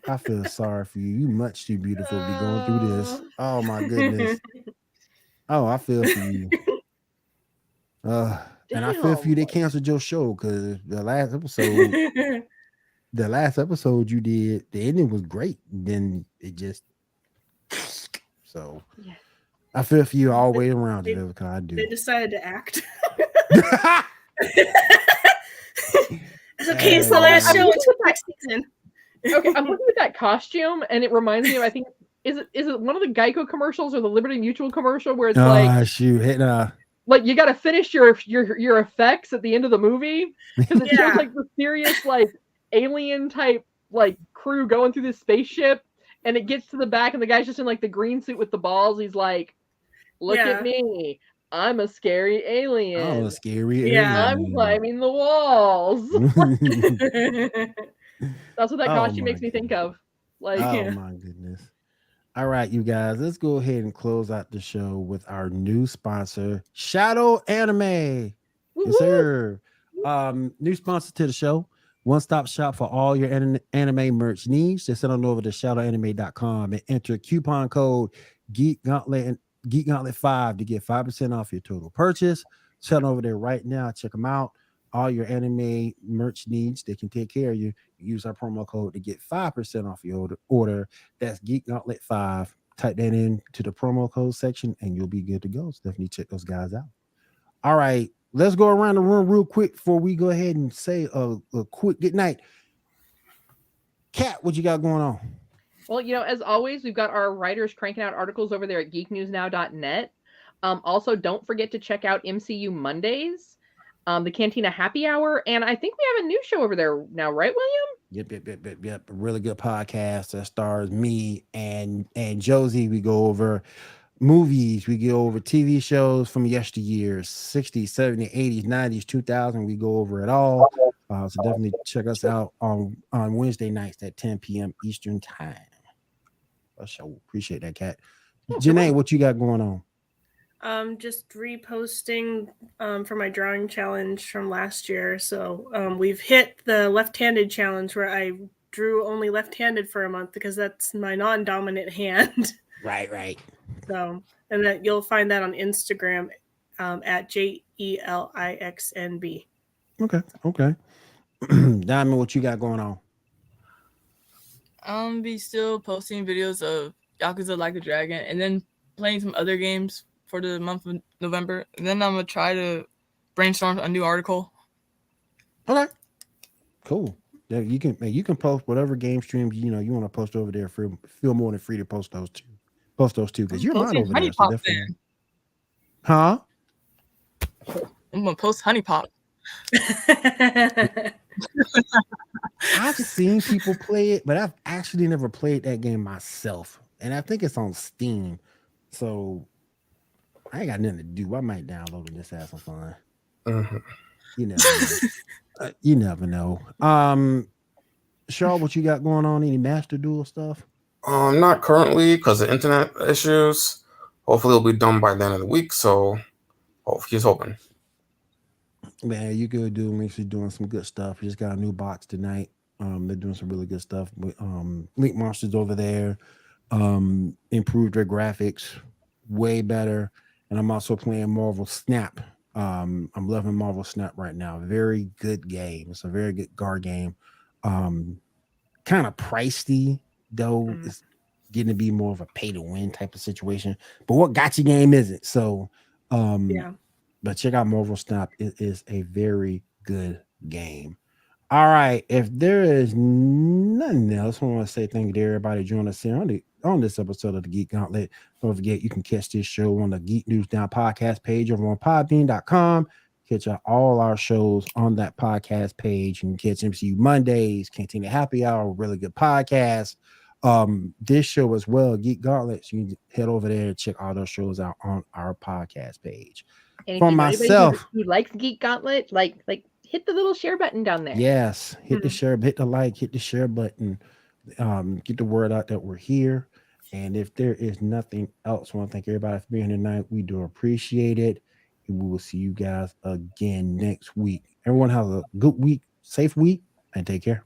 I feel sorry for you. You much too beautiful to be going through this. Oh my goodness. Oh, I feel for you. And I feel for you. They canceled your show because the last episode you did, the ending was great. Then it just so. Yeah. I feel for you all the way around, Javivica. I do. They decided to act. It's okay. It's the last show until next season. Okay, I'm looking at that costume, and it reminds me of, I think, is it one of the Geico commercials or the Liberty Mutual commercial where it's like, shoot, like you got to finish your effects at the end of the movie because it shows like the serious like alien type like crew going through this spaceship, and it gets to the back, and the guy's just in like the green suit with the balls. He's like, "Look at me. I'm a scary alien. I'm a scary alien. I'm climbing the walls." That's what that costume makes me think of. Like, oh my goodness. All right, you guys, let's go ahead and close out the show with our new sponsor, Shadow Anime. Yes, sir. New sponsor to the show. One-stop shop for all your anime merch needs. Just head on over to shadowanime.com and enter coupon code Geek Gauntlet 5 to get 5% off your total purchase. Head on over there right now. Check them out. All your anime merch needs, they can take care of you. Use our promo code to get 5% off your order. That's Geek Gauntlet 5. Type that in to the promo code section and you'll be good to go. So definitely check those guys out. All right, let's go around the room real quick before we go ahead and say a quick good night. Kat, what you got going on? Well, as always, we've got our writers cranking out articles over there at geeknewsnow.net. Also, don't forget to check out MCU Mondays, the Cantina Happy Hour, and I think we have a new show over there now, right, William? Yep. A really good podcast that stars me and Josie. We go over movies, we go over TV shows from yesteryear, 60s, 70s, 80s, 90s, 2000. We go over it all. So definitely check us out on Wednesday nights at 10 p.m. Eastern time. I sure appreciate that, Kat. Janae, what you got going on? Just reposting for my drawing challenge from last year. So we've hit the left-handed challenge where I drew only left-handed for a month because that's my non-dominant hand. Right. So, and that you'll find that on Instagram at JELIXNB. Okay. Diamond, what you got going on? Be still posting videos of Yakuza Like a Dragon and then playing some other games for the month of November. And then I'm gonna try to brainstorm a new article. Okay. Cool. Yeah, you can post whatever game streams you want to post over there. Feel more than free to post those two. Because you're not over there. So definitely. Huh? I'm gonna post Honey Pop. I've seen people play it, but I've actually never played that game myself. And I think it's on Steam. So I ain't got nothing to do. I might download it and just have some fun. Mm-hmm. You never know. Shaw, what you got going on? Any Master Duel stuff? Not currently because of internet issues. Hopefully it'll be done by the end of the week. So he's hoping. Man, you could do actually doing some good stuff. We just got a new box tonight. They're doing some really good stuff with Link Monsters over there. Improved their graphics way better. And I'm also playing Marvel Snap I'm loving Marvel Snap right now. Very good game. It's a very good guard game. Kind of pricey though. It's getting to be more of a pay to win type of situation. But what gotcha game isn't? So Yeah. but check out Marvel Snap. It is a very good game. All right. If there is nothing else, I want to say thank you to everybody joining us here on this episode of the Geek Gauntlet. Don't forget, you can catch this show on the Geek News Now podcast page over on podbean.com. Catch out all our shows on that podcast page. You can catch MCU Mondays, Cantina Happy Hour, really good podcast. This show as well, Geek Gauntlet. So you can head over there and check all those shows out on our podcast page. And if For you know anybody myself, who likes Geek Gauntlet, like hit the little share button down there. yes, hit the share, hit the like, hit the share button. Get the word out that we're here. And if there is nothing else, I want to thank everybody for being here tonight. We do appreciate it. And we will see you guys again next week. Everyone have a good week, safe week, and take care.